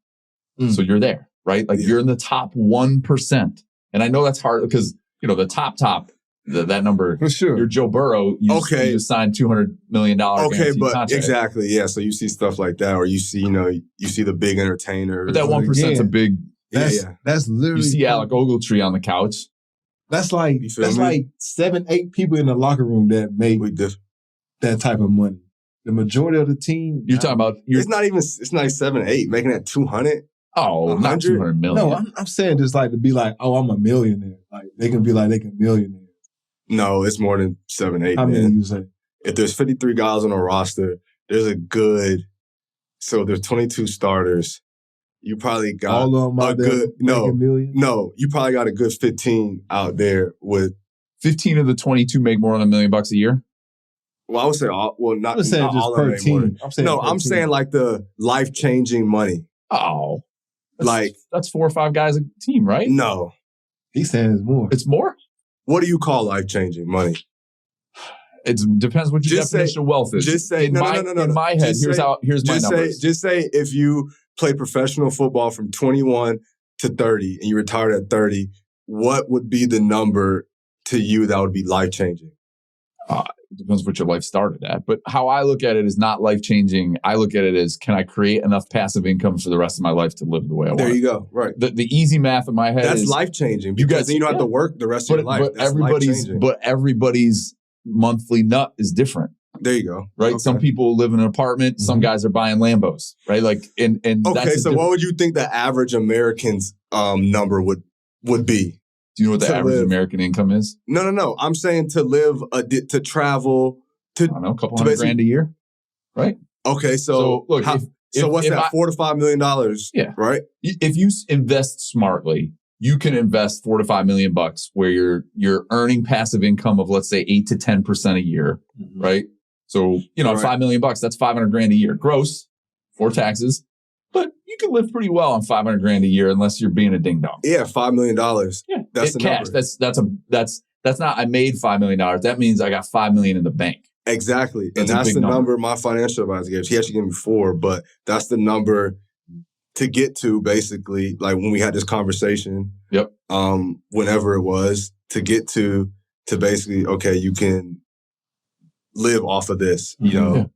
So you're there, right? Like you're in the top 1%. And I know that's hard because, the top, that number. For sure. You're Joe Burrow. You just signed $200 million. Okay, but contract. exactly. Yeah. So you see stuff like that, or you see, you see the big entertainers. But that 1% is a big. That's literally. You see Alec Ogletree on the couch. That's like 7-8 people in the locker room that make that type of money. The majority of the team. You're talking about. It's not 7-8 making that 200. Oh, 100? Not 200 million. No, I'm saying just like to be like, oh, I'm a millionaire. Like they can be like they can millionaire. No, it's more than 7-8. How many you say? If there's 53 guys on a roster, there's there's 22 starters. You probably got all of them out there you probably got a good 15 out there with 15 of the 22 make more than $1 million a year. Well, I would say not just all per of them team. I'm saying like the life-changing money. Oh, that's 4 or 5 guys a team, right? No, he's saying it's more. It's more. What do you call life-changing money? It depends what your definition of wealth is. Just say no. In my head, here's my numbers. Just say if you play professional football from 21 to 30 and you retired at 30, what would be the number to you that would be life-changing? It depends what your life started at. But how I look at it is not life-changing. I look at it as, can I create enough passive income for the rest of my life to live the way I want? There you go. Right. The easy math in my head is life-changing because then you don't have to work the rest of your life. But everybody's monthly nut is different. There you go. Right. Okay. Some people live in an apartment. Some guys are buying Lambos. Right. Like, and okay. So what would you think the average American's number would be? Do you know what the average American income is? No. I'm saying to live, to travel, I don't know, a couple $100,000 a year. Right. Okay. So look, what's that? $4 to $5 million. Yeah. Right. If you invest smartly, you can invest $4 to $5 million where you're earning passive income of, let's say, 8 to 10% a year. Right. So, $5 million, that's $500,000 a year gross for taxes. But you can live pretty well on $500,000 a year unless you're being a ding dong. Yeah, $5 million. Yeah, that's the cash. Number. That's not I made $5 million. That means I got $5 million in the bank. Exactly, and that's the number my financial advisor gave. He actually gave me 4, but that's the number to get to. Basically, like when we had this conversation. Yep. Whenever it was to get to basically, okay, you can live off of this, and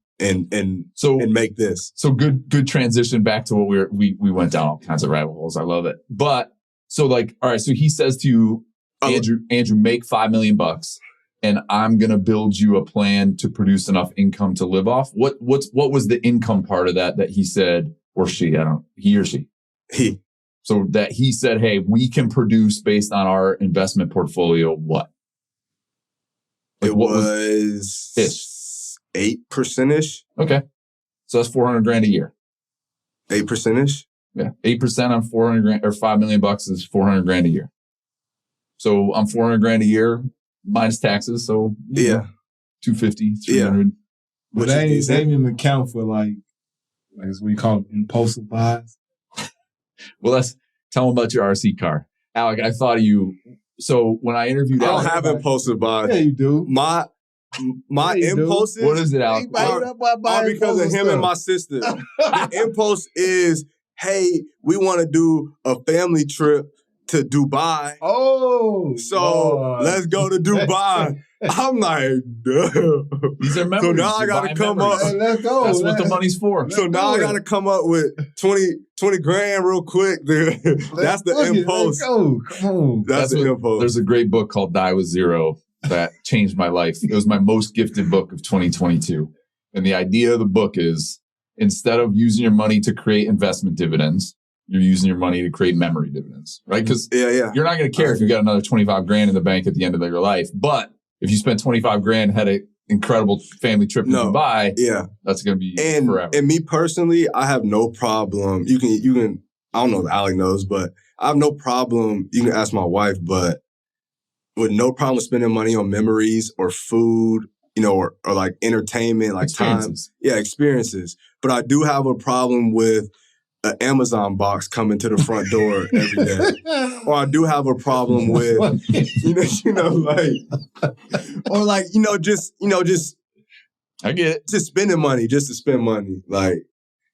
make this. So good transition back to what we went down all kinds of rabbit holes. I love it. But so all right, so he says to you, Andrew, make $5 million and I'm going to build you a plan to produce enough income to live off. What was the income part of that he said, or she, he or she? He. So that he said, hey, we can produce based on our investment portfolio, what? Like, it was 8%. Okay. So that's $400,000 a year. 8%. Yeah. 8% on $400,000 or $5 million is $400,000 a year. So on $400,000 a year minus taxes. So yeah, 250, 300. But they ain't even account for like what you call them, impulsive buys. Well, tell them about your RC car. Alec, I thought of you. So when I interviewed I Alec. don't have impulsive buys. Yeah, you do. My impulses. What is it, Alec? Are because of him and my sister. The impulse is, hey, we want to do a family trip to Dubai. Oh. So let's go to Dubai. I'm like, duh. These are memories. So now I got to come up. Hey, let's go. That's what the money's for. So now I got to come up with 20 grand real quick. That's the impulse. Let's go. Come on. That's the impulse. There's a great book called Die With Zero that changed my life. It was my most gifted book of 2022. And the idea of the book is, instead of using your money to create investment dividends, you're using your money to create memory dividends, right? Because you're not going to care if you got another 25 grand in the bank at the end of your life. But if you spent 25 grand, had an incredible family trip to Dubai, that's going to be forever. And me personally, I have no problem. You can, I don't know if Alec knows, but I have no problem. You can ask my wife, but with no problem spending money on memories or food, or like entertainment, like experiences. Time. Yeah, experiences. But I do have a problem with an Amazon box coming to the front door every day. Or I do have a problem with, just I get it. Just spending money, just to spend money. Like,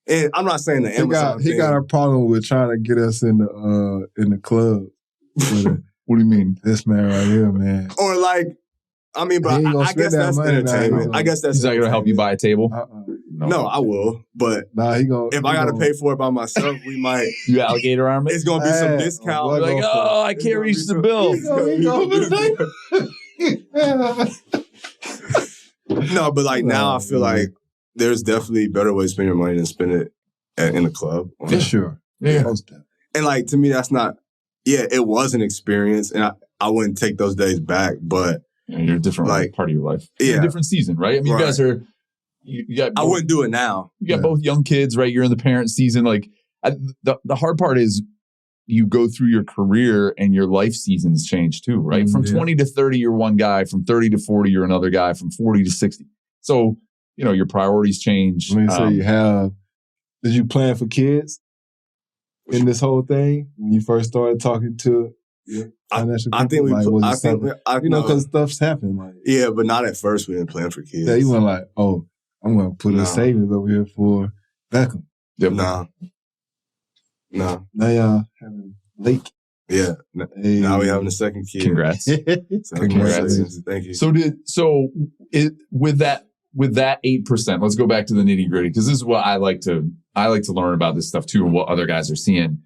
and I'm not saying the Amazon he got a problem with trying to get us in the club. What do you mean? This man right here, man. Or like, I mean, but I guess that's entertainment. I guess that's. He's not going to help you buy a table. No, I will, but if I got to pay for it by myself, we might. You alligator arm it? It's going to be some discount. Like, I can't reach the bill. No, but like now I feel like there's definitely better ways to spend your money than spend it in a club. For sure. Yeah. And like, to me, that's not, it was an experience and I wouldn't take those days back, but. You're a different part of your life. You're a different season, right? I mean, you guys are, you got both, I wouldn't do it now. You got both young kids, right? You're in the parent season. Like the hard part is you go through your career and your life seasons change too, right? From 20 to 30, you're one guy. From 30 to 40, you're another guy. From 40 to 60. So, your priorities change. I mean, so did you plan for kids in this whole thing when you first started talking to financial people? I think because stuff's happened. Like, yeah, but not at first. We didn't plan for kids. Yeah, you went like, oh, I'm going to put a savings over here for Beckham. Yep. No. Now y'all having Lake. Yeah. Hey. Now we having a second kid. Congrats. Congrats. Thank you. With that 8%, let's go back to the nitty gritty, because this is what I like to learn about this stuff too, and what other guys are seeing.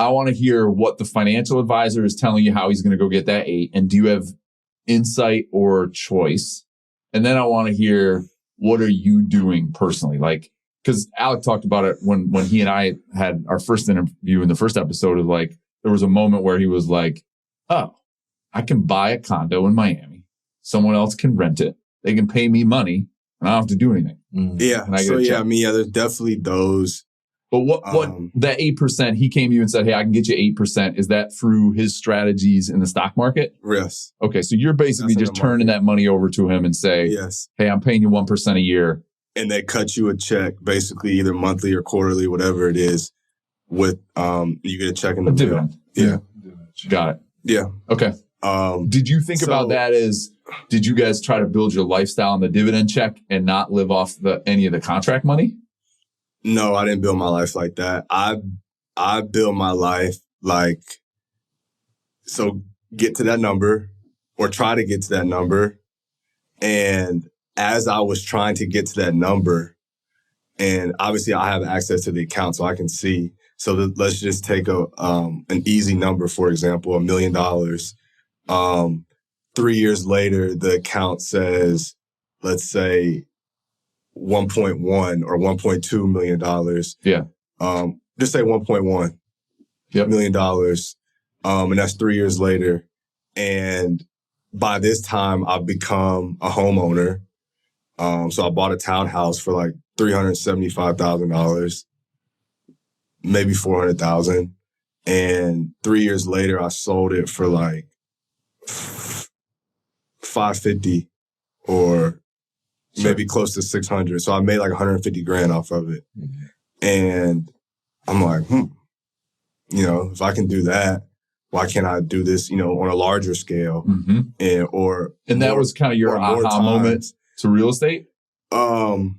I want to hear what the financial advisor is telling you how he's going to go get that 8. And do you have insight or choice? And then I want to hear, what are you doing personally? Like, because Alec talked about it when he and I had our first interview in the first episode of like, there was a moment where he was like, oh, I can buy a condo in Miami. Someone else can rent it. They can pay me money and I don't have to do anything. Yeah. There's definitely those. But what that 8%, he came to you and said, hey, I can get you 8%. Is that through his strategies in the stock market? Yes. Okay. So you're basically just turning that money over to him and say, yes, hey, I'm paying you 1% a year. And they cut you a check, basically either monthly or quarterly, whatever it is, with you get a check in the dividend. Yeah. Got it. Yeah. Okay. Did you think about that as, did you guys try to build your lifestyle on the dividend check and not live off any of the contract money? No, I didn't build my life like that. I built my life like, so get to that number or try to get to that number. And as I was trying to get to that number, and obviously I have access to the account so I can see. So let's just take an easy number, for example, $1 million. 3 years later, the account says, let's say, 1.1 or $1.2 million. Yeah. Just say 1.1 million dollars. And that's 3 years later. And by this time, I've become a homeowner. So I bought a townhouse for like $375,000, maybe $400,000. And 3 years later, I sold it for like $550 or maybe close to $600. So I made like $150,000 off of it. Mm-hmm. And I'm like, if I can do that, why can't I do this, on a larger scale? Mm-hmm. And that was kind of your aha moment to real estate? Well,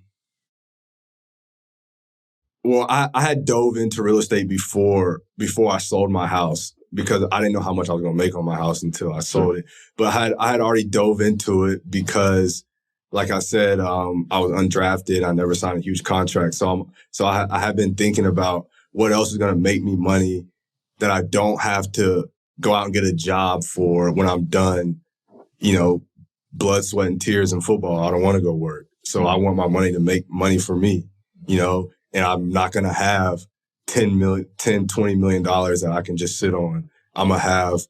I had dove into real estate before I sold my house, because I didn't know how much I was going to make on my house until I sold it. But I had already dove into it because, like I said, I was undrafted. I never signed a huge contract. So I have been thinking about what else is going to make me money that I don't have to go out and get a job for when I'm done, blood, sweat, and tears in football. I don't want to go work. So I want my money to make money for me, and I'm not going to have $20 million that I can just sit on. I'm going to have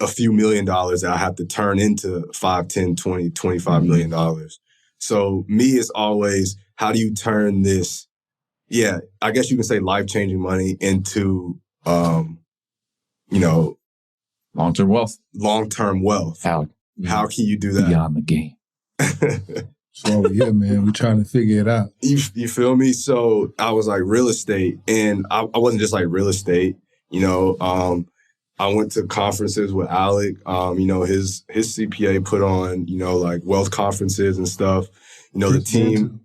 a few $1 million that I have to turn into $5, $10, $20, $25 million. So me, it's always, how do you turn this, I guess you can say life-changing money into, long-term wealth. Long-term wealth. How can you do that? Beyond the game. So, man, we're trying to figure it out. You feel me? So I was like real estate, and I wasn't just like real estate. I went to conferences with Alec. His CPA put on, like wealth conferences and stuff. The team.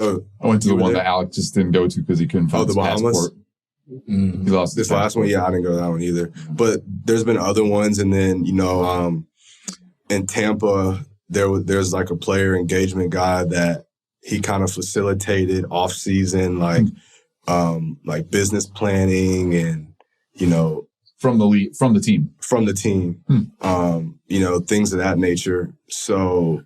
I went to the one that Alec just didn't go to because he couldn't find his passport. He lost this last one. Yeah, I didn't go to that one either. But there's been other ones, and then in Tampa, there's like a player engagement guy that he kind of facilitated off season, like business planning and from the team, things of that nature. So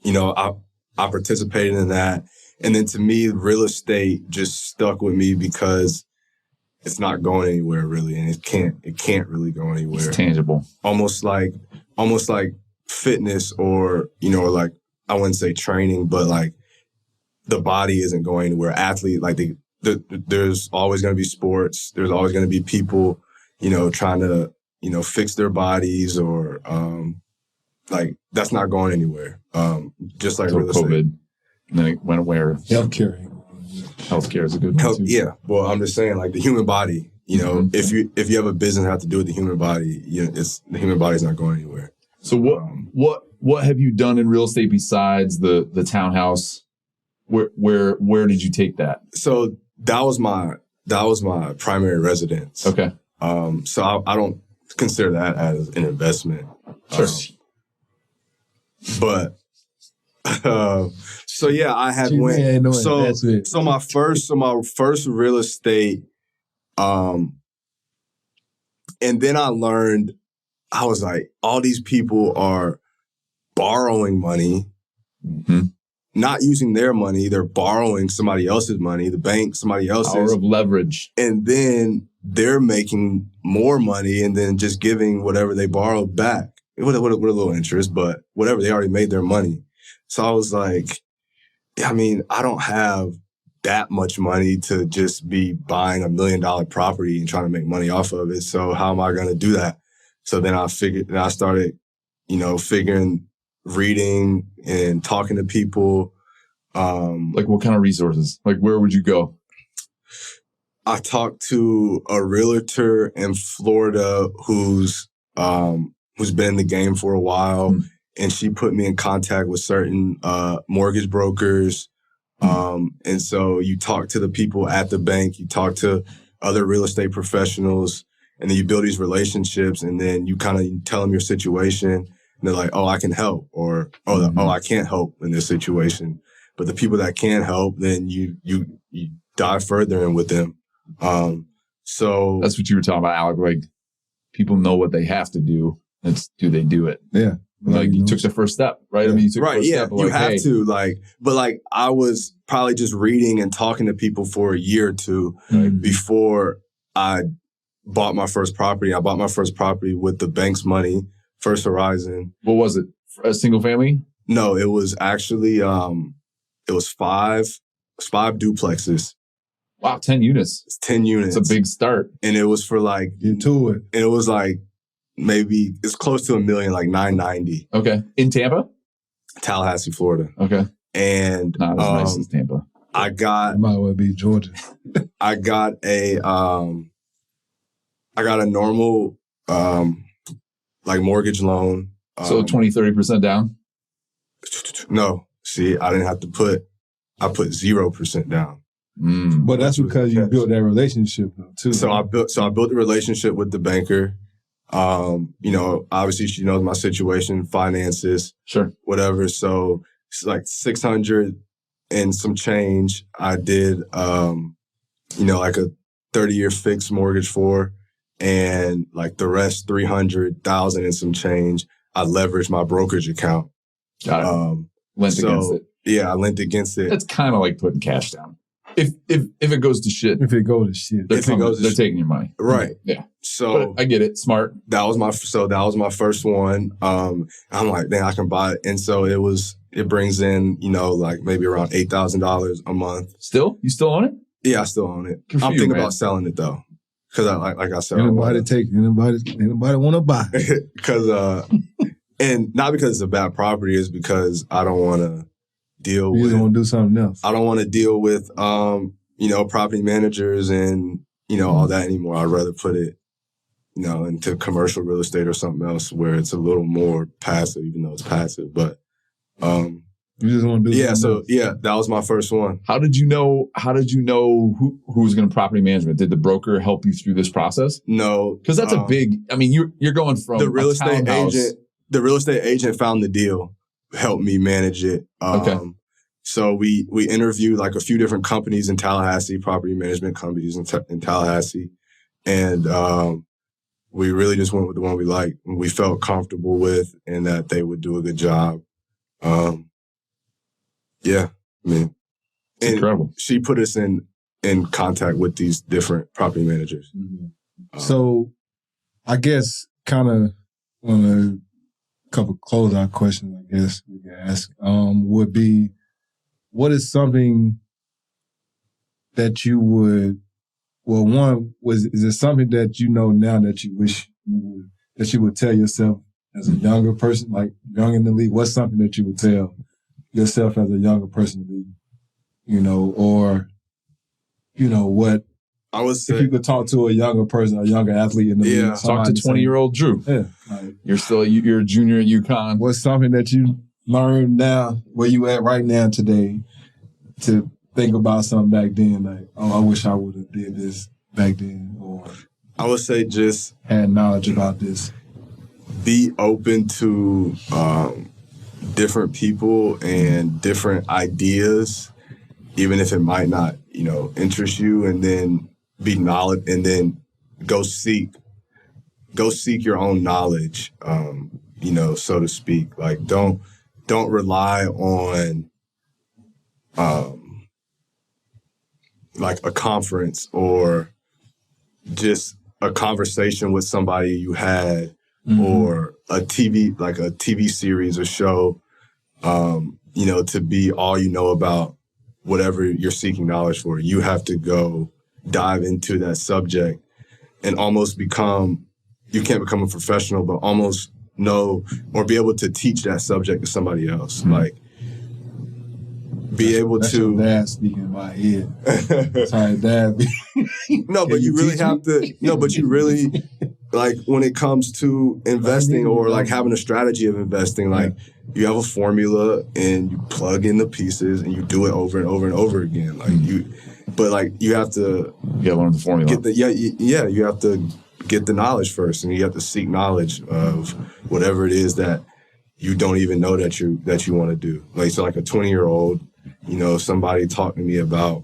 I participated in that, and then to me, real estate just stuck with me because it's not going anywhere really, and it can't really go anywhere. It's tangible, almost like fitness or like I wouldn't say training, but like the body isn't going anywhere. Athlete, like there's always going to be sports. There's always going to be people, trying to fix their bodies or like that's not going anywhere. Just like real estate. COVID, and then it went away. Healthcare is a good one too. Yeah, well, I'm just saying, like the human body. If you have a business that have to do with the human body, the human body's not going anywhere. So what have you done in real estate besides the townhouse? Where did you take that? So that was my primary residence. Okay. So I don't consider that as an investment. Sure. But so yeah, I had went. So my first real estate, and then I learned, I was like, all these people are borrowing money, not using their money. They're borrowing somebody else's money, the bank, somebody else's. Power of leverage. And then they're making more money and then just giving whatever they borrowed back. With a little interest, but whatever, they already made their money. So I was like, I don't have that much money to just be buying $1 million property and trying to make money off of it. So how am I going to do that? So then I started, figuring, reading and talking to people. Like what kind of resources? Like where would you go? I talked to a realtor in Florida who's been in the game for a while, and she put me in contact with certain mortgage brokers. And so you talk to the people at the bank, you talk to other real estate professionals, and then you build these relationships, and then you kind of tell them your situation, and they're like, oh, I can help, or oh, I can't help in this situation. But the people that can help, then you dive further in with them. So that's what you were talking about, Alec. Like people know what they have to do. It's do they do it? Yeah. Like you took the first step, right? Yeah. I mean, you took the first step. You have to but I was probably just reading and talking to people for a year or two before I bought my first property. I bought my first property with the bank's money, First Horizon. What was it? A single family? No, it was actually, it was five duplexes. Wow, 10 units. It's 10 units. It's a big start. And it was for into it. And it was maybe it's close to $1 million, like $990. Okay. In Tampa? Tallahassee, Florida. Okay. And not as nice as Tampa. I got it might well be Georgia. I got a normal mortgage loan. So 20-30% down? No. See, I didn't have to I put 0% down. But that's because you built that relationship too. So I built the relationship with the banker. Obviously she knows my situation, finances, sure, whatever. So it's like 600 and some change. I did, like a 30-year fixed mortgage for, and like the rest 300,000 and some change. I leveraged my brokerage account. Got it. Lent against it. Yeah, I lent against it. That's kind of like putting cash down. If it goes to shit. If it goes to shit. They're taking your money. Right. Yeah. So but I get it. Smart. That was my first one. I'm like, then I can buy it. And so it brings in, like maybe around $8,000 a month. Still? You still own it? Yeah, I still own it. I'm thinking about selling it though. Cause like I said, anybody want to buy? Cause, and not because it's a bad property, it's because I don't want to deal with. You just want to do something else. I don't want to deal with, property managers and, all that anymore. I'd rather put it, into commercial real estate or something else where it's a little more passive, even though it's passive. But, you just want to do something else. That was my first one. How did you know who was going to property management? Did the broker help you through this process? No. Because that's a big, you're going from the real estate agent. The real estate agent found the deal, helped me manage it. Okay. So we interviewed like a few different companies in Tallahassee, property management companies in Tallahassee. And we really just went with the one we liked and we felt comfortable with and that they would do a good job. Incredible. She put us in contact with these different property managers. Mm-hmm. So I guess kind of a couple closeout questions, I guess we can ask, would be, what is something that you would, is it something that you know now that you wish that you would tell yourself as a younger person, like young in the league? What's something that you would tell yourself as a younger person to be, or, what? I would say, if you could talk to a younger person, a younger athlete in the league. Talk to 20-year-old Drew. Yeah. Like, you're a junior at UConn. What's something that you learned now, where you at right now today, to think about something back then, like, I wish I would have did this back then, or I would say just had knowledge about this. Be open to different people and different ideas, even if it might not, interest you, and then be knowledge, and then go seek your own knowledge, so to speak. Like, don't rely on like a conference or just a conversation with somebody you had, or a TV series or show, to be all you know about whatever you're seeking knowledge for. You have to go dive into that subject and almost you can't become a professional, but almost know or be able to teach that subject to somebody else. Mm-hmm. Like, be able that's to. Your dad speaking in my head. That's how your dad be. No, but you really have to. No, but you really, like, when it comes to investing or like having a strategy of investing, like, you have a formula and you plug in the pieces and you do it over and over and over again. Like, you have to. You gotta learn the formula. You have to get the knowledge first, and you have to seek knowledge of whatever it is that you don't even know that you want to do. Like, so like a 20-year-old, somebody talking to me about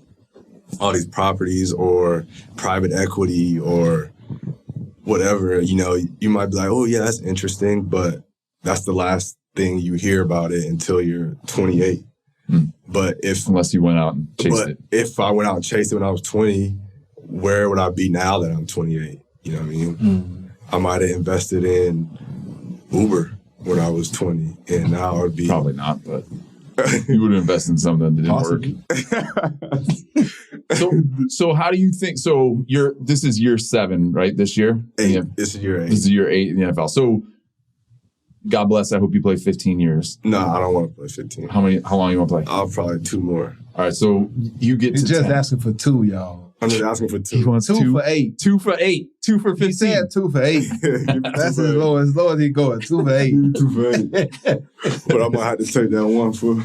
all these properties or private equity or whatever, you might be like, oh yeah, that's interesting, but that's the last thing you hear about it until you're 28. But unless you went out and chased it. If I went out and chased it when I was 20, where would I be now that I'm 28? You know what I mean? I might have invested in Uber when I was 20, and now I would be... Probably not, but you would have invested in something that didn't work. So how do you think... So this is year 7, right, this year? 8. This is year 8. This is year 8 in the NFL. So God bless, I hope you play 15 years. No, I don't want to play 15. How long you want to play? I'll probably 2 more. All right, so you get He's to just 10. asking for 2, y'all. I'm just asking for 2. He wants 2 for 8. 2 for 8. 2 for 15. He said 2 for 8. That's as low as he going. 2 for 8. 2 for 8. But I'm going to have to take that 1 for...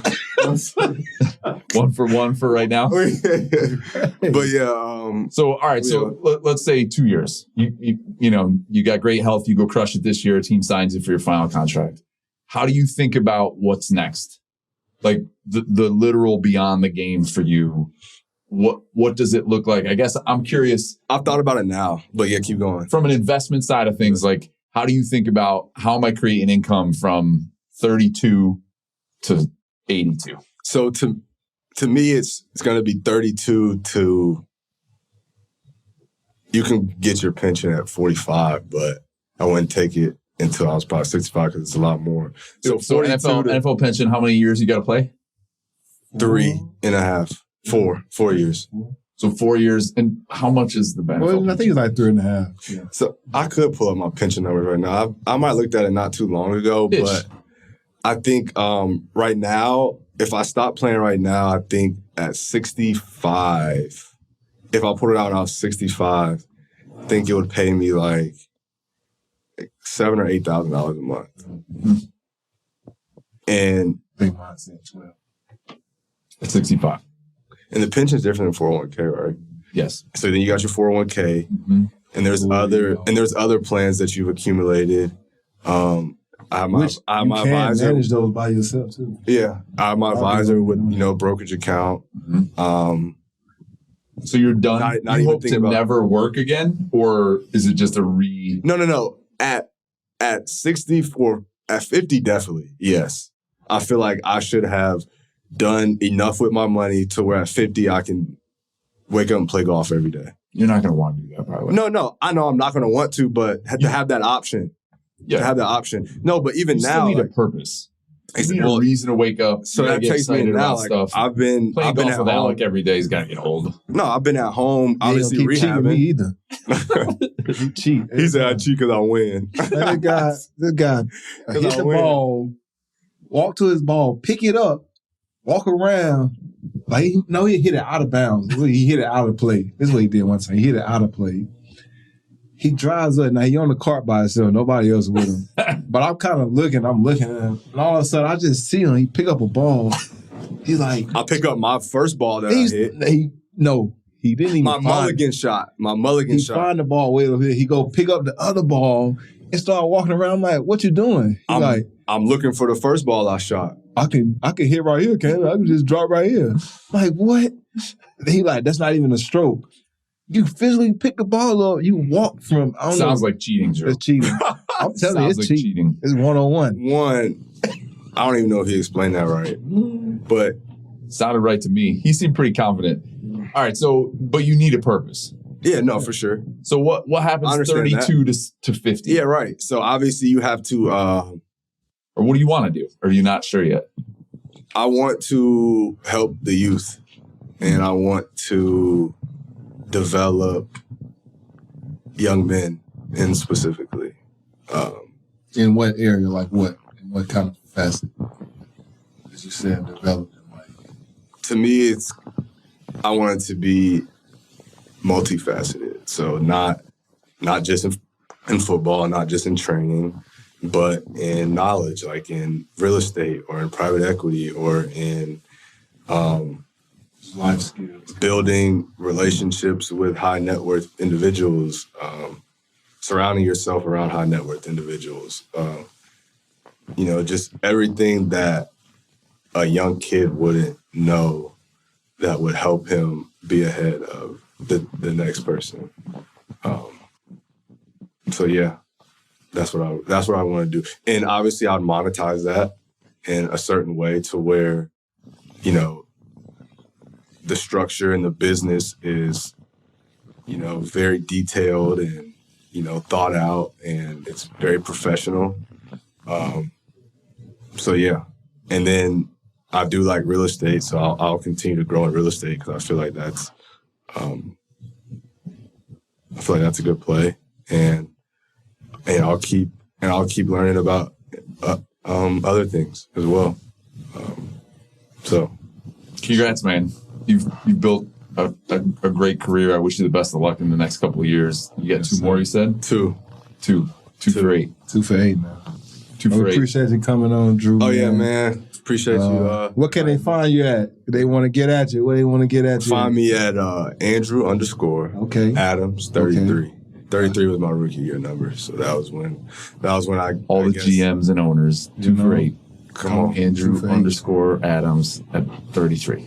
1 for 1 for right now? But yeah. So, all right. So let's say 2 years. You got great health. You go crush it this year. A team signs you for your final contract. How do you think about what's next? Like the literal beyond the game for you. What does it look like? I guess I'm curious. I've thought about it now, but yeah, keep going. From an investment side of things, like, how do you think about how am I creating income from 32 to 82? So to me, it's going to be 32 to. You can get your pension at 45, but I wouldn't take it until I was probably 65 because it's a lot more. So NFL pension, how many years you got to play? 3.5, 4 years. So 4 years. And how much is the benefit? Well, I think it's like 3.5. Yeah. So I could pull up my pension numbers right now. I might have looked at it not too long ago, but I think right now, if I stop playing right now, I think at 65, if I put it out when I was 65, I think it would pay me like $7,000 or $8,000 a month. Mm-hmm. And I think mine said 12. At 65. And the pension's different than 401k, right? Yes. So then you got your 401k, and there's other plans that you've accumulated. I have my advisor. Manage those by yourself too. Yeah, I have my advisor with brokerage account. So you're done. Not you even hope to never work again, or is it just a No. At 60 or at 50, definitely yes. I feel like I should have done enough with my money to where at 50 I can wake up and play golf every day. You're not going to want to do that, probably. No. I know I'm not going to want to, but to have that option. Yeah. To have that option. No, but even you now, still need a purpose. You need a reason to wake up. So that takes me now. Like, stuff. I've been golf at with home. Alec every day. He's got to get old. No, I've been at home. Obviously, he don't keep cheating me rehabbing. either. He cheat. He said I cheat because I win. This guy hit the ball, walk to his ball, pick it up, walk around. Like he hit it out of bounds. He hit it out of play. This is what he did one time. He hit it out of play. He drives up. Now, he on the cart by himself. Nobody else with him. But I'm kind of looking. I'm looking at him. And all of a sudden, I just see him. He pick up a ball. He's like... I pick up my first ball that I hit. He didn't even My mulligan shot. He find the ball way over here. He go pick up the other ball and start walking around. I'm like, what you doing? He's I'm looking for the first ball I shot. I can hit right here, can't I? I can just drop right here. I'm like, what? He like, that's not even a stroke. You physically pick the ball up. You walk from. I don't know. Sounds like cheating, Joe. It's cheating. I'm telling you, it's cheating. It's 1-on-1. I don't even know if he explained that right, but sounded right to me. He seemed pretty confident. All right, but you need a purpose. Yeah, no, for sure. So what happens 32 to 50? Yeah, right. So obviously you have to. Or what do you want to do? Or are you not sure yet? I want to help the youth, and I want to develop young men, and specifically. In what area? Like what? In what kind of facet? As you said, developing. Like, to me, I want it to be multifaceted. So not just in football, not just in training, but in knowledge, like in real estate or in private equity or in life skills, building relationships with high net worth individuals, surrounding yourself around high net worth individuals. Just everything that a young kid wouldn't know that would help him be ahead of the next person. So yeah, that's what I want to do. And obviously I'd monetize that in a certain way to where, the structure and the business is, very detailed and, thought out, and it's very professional. So yeah. And then I do like real estate, so I'll continue to grow in real estate because I feel like that's a good play, and I'll keep learning about other things as well. So, congrats, man! You've built a great career. I wish you the best of luck in the next couple of years. You got two more, you said? Two for 8. 2 for 8 now. 2 for 8. Appreciate you coming on, Drew. Oh yeah, man. Appreciate you. What can they find you at? They want to get at you. What they want to get at you? Find me at Andrew _ Adams 33. Okay. 33 was my rookie year number, so that was when I all the GMs and owners 2 for 8. Come on, Andrew _ Adams at 33.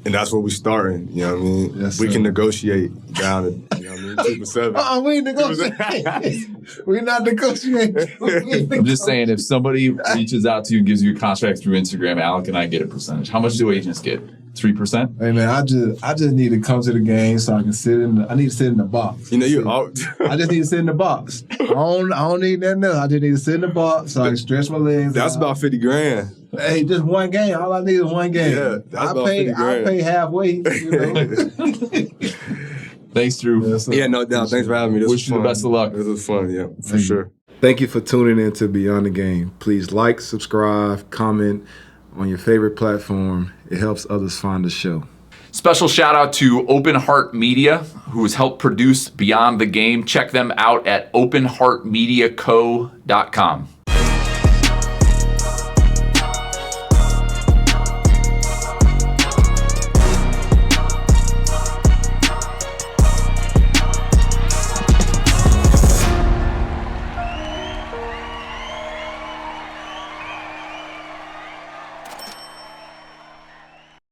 And that's where we starting. You know what I mean? Yes, we can negotiate down to You know what I mean? 2 for 7. We ain't negotiating. We're not negotiating. I'm just saying, if somebody reaches out to you and gives you a contract through Instagram, Alec and I get a percentage. How much do agents get? 3%? Hey man, I just need to come to the game so I can I need to sit in the box. You know, I just need to sit in the box. I don't need nothing else. I just need to sit in the box so I can stretch my legs. That's about 50 grand. Hey, just one game. All I need is one game. Yeah, that's about 50 grand. I pay halfway. You know? Thanks, Drew. Yes, sir. Yeah, no doubt. Thanks for having me. Wish you the best of luck. This was fun, yeah, for sure. Thank you for tuning in to Beyond the Game. Please like, subscribe, comment on your favorite platform. It helps others find the show. Special shout out to Open Heart Media, who has helped produce Beyond the Game. Check them out at openheartmediaco.com.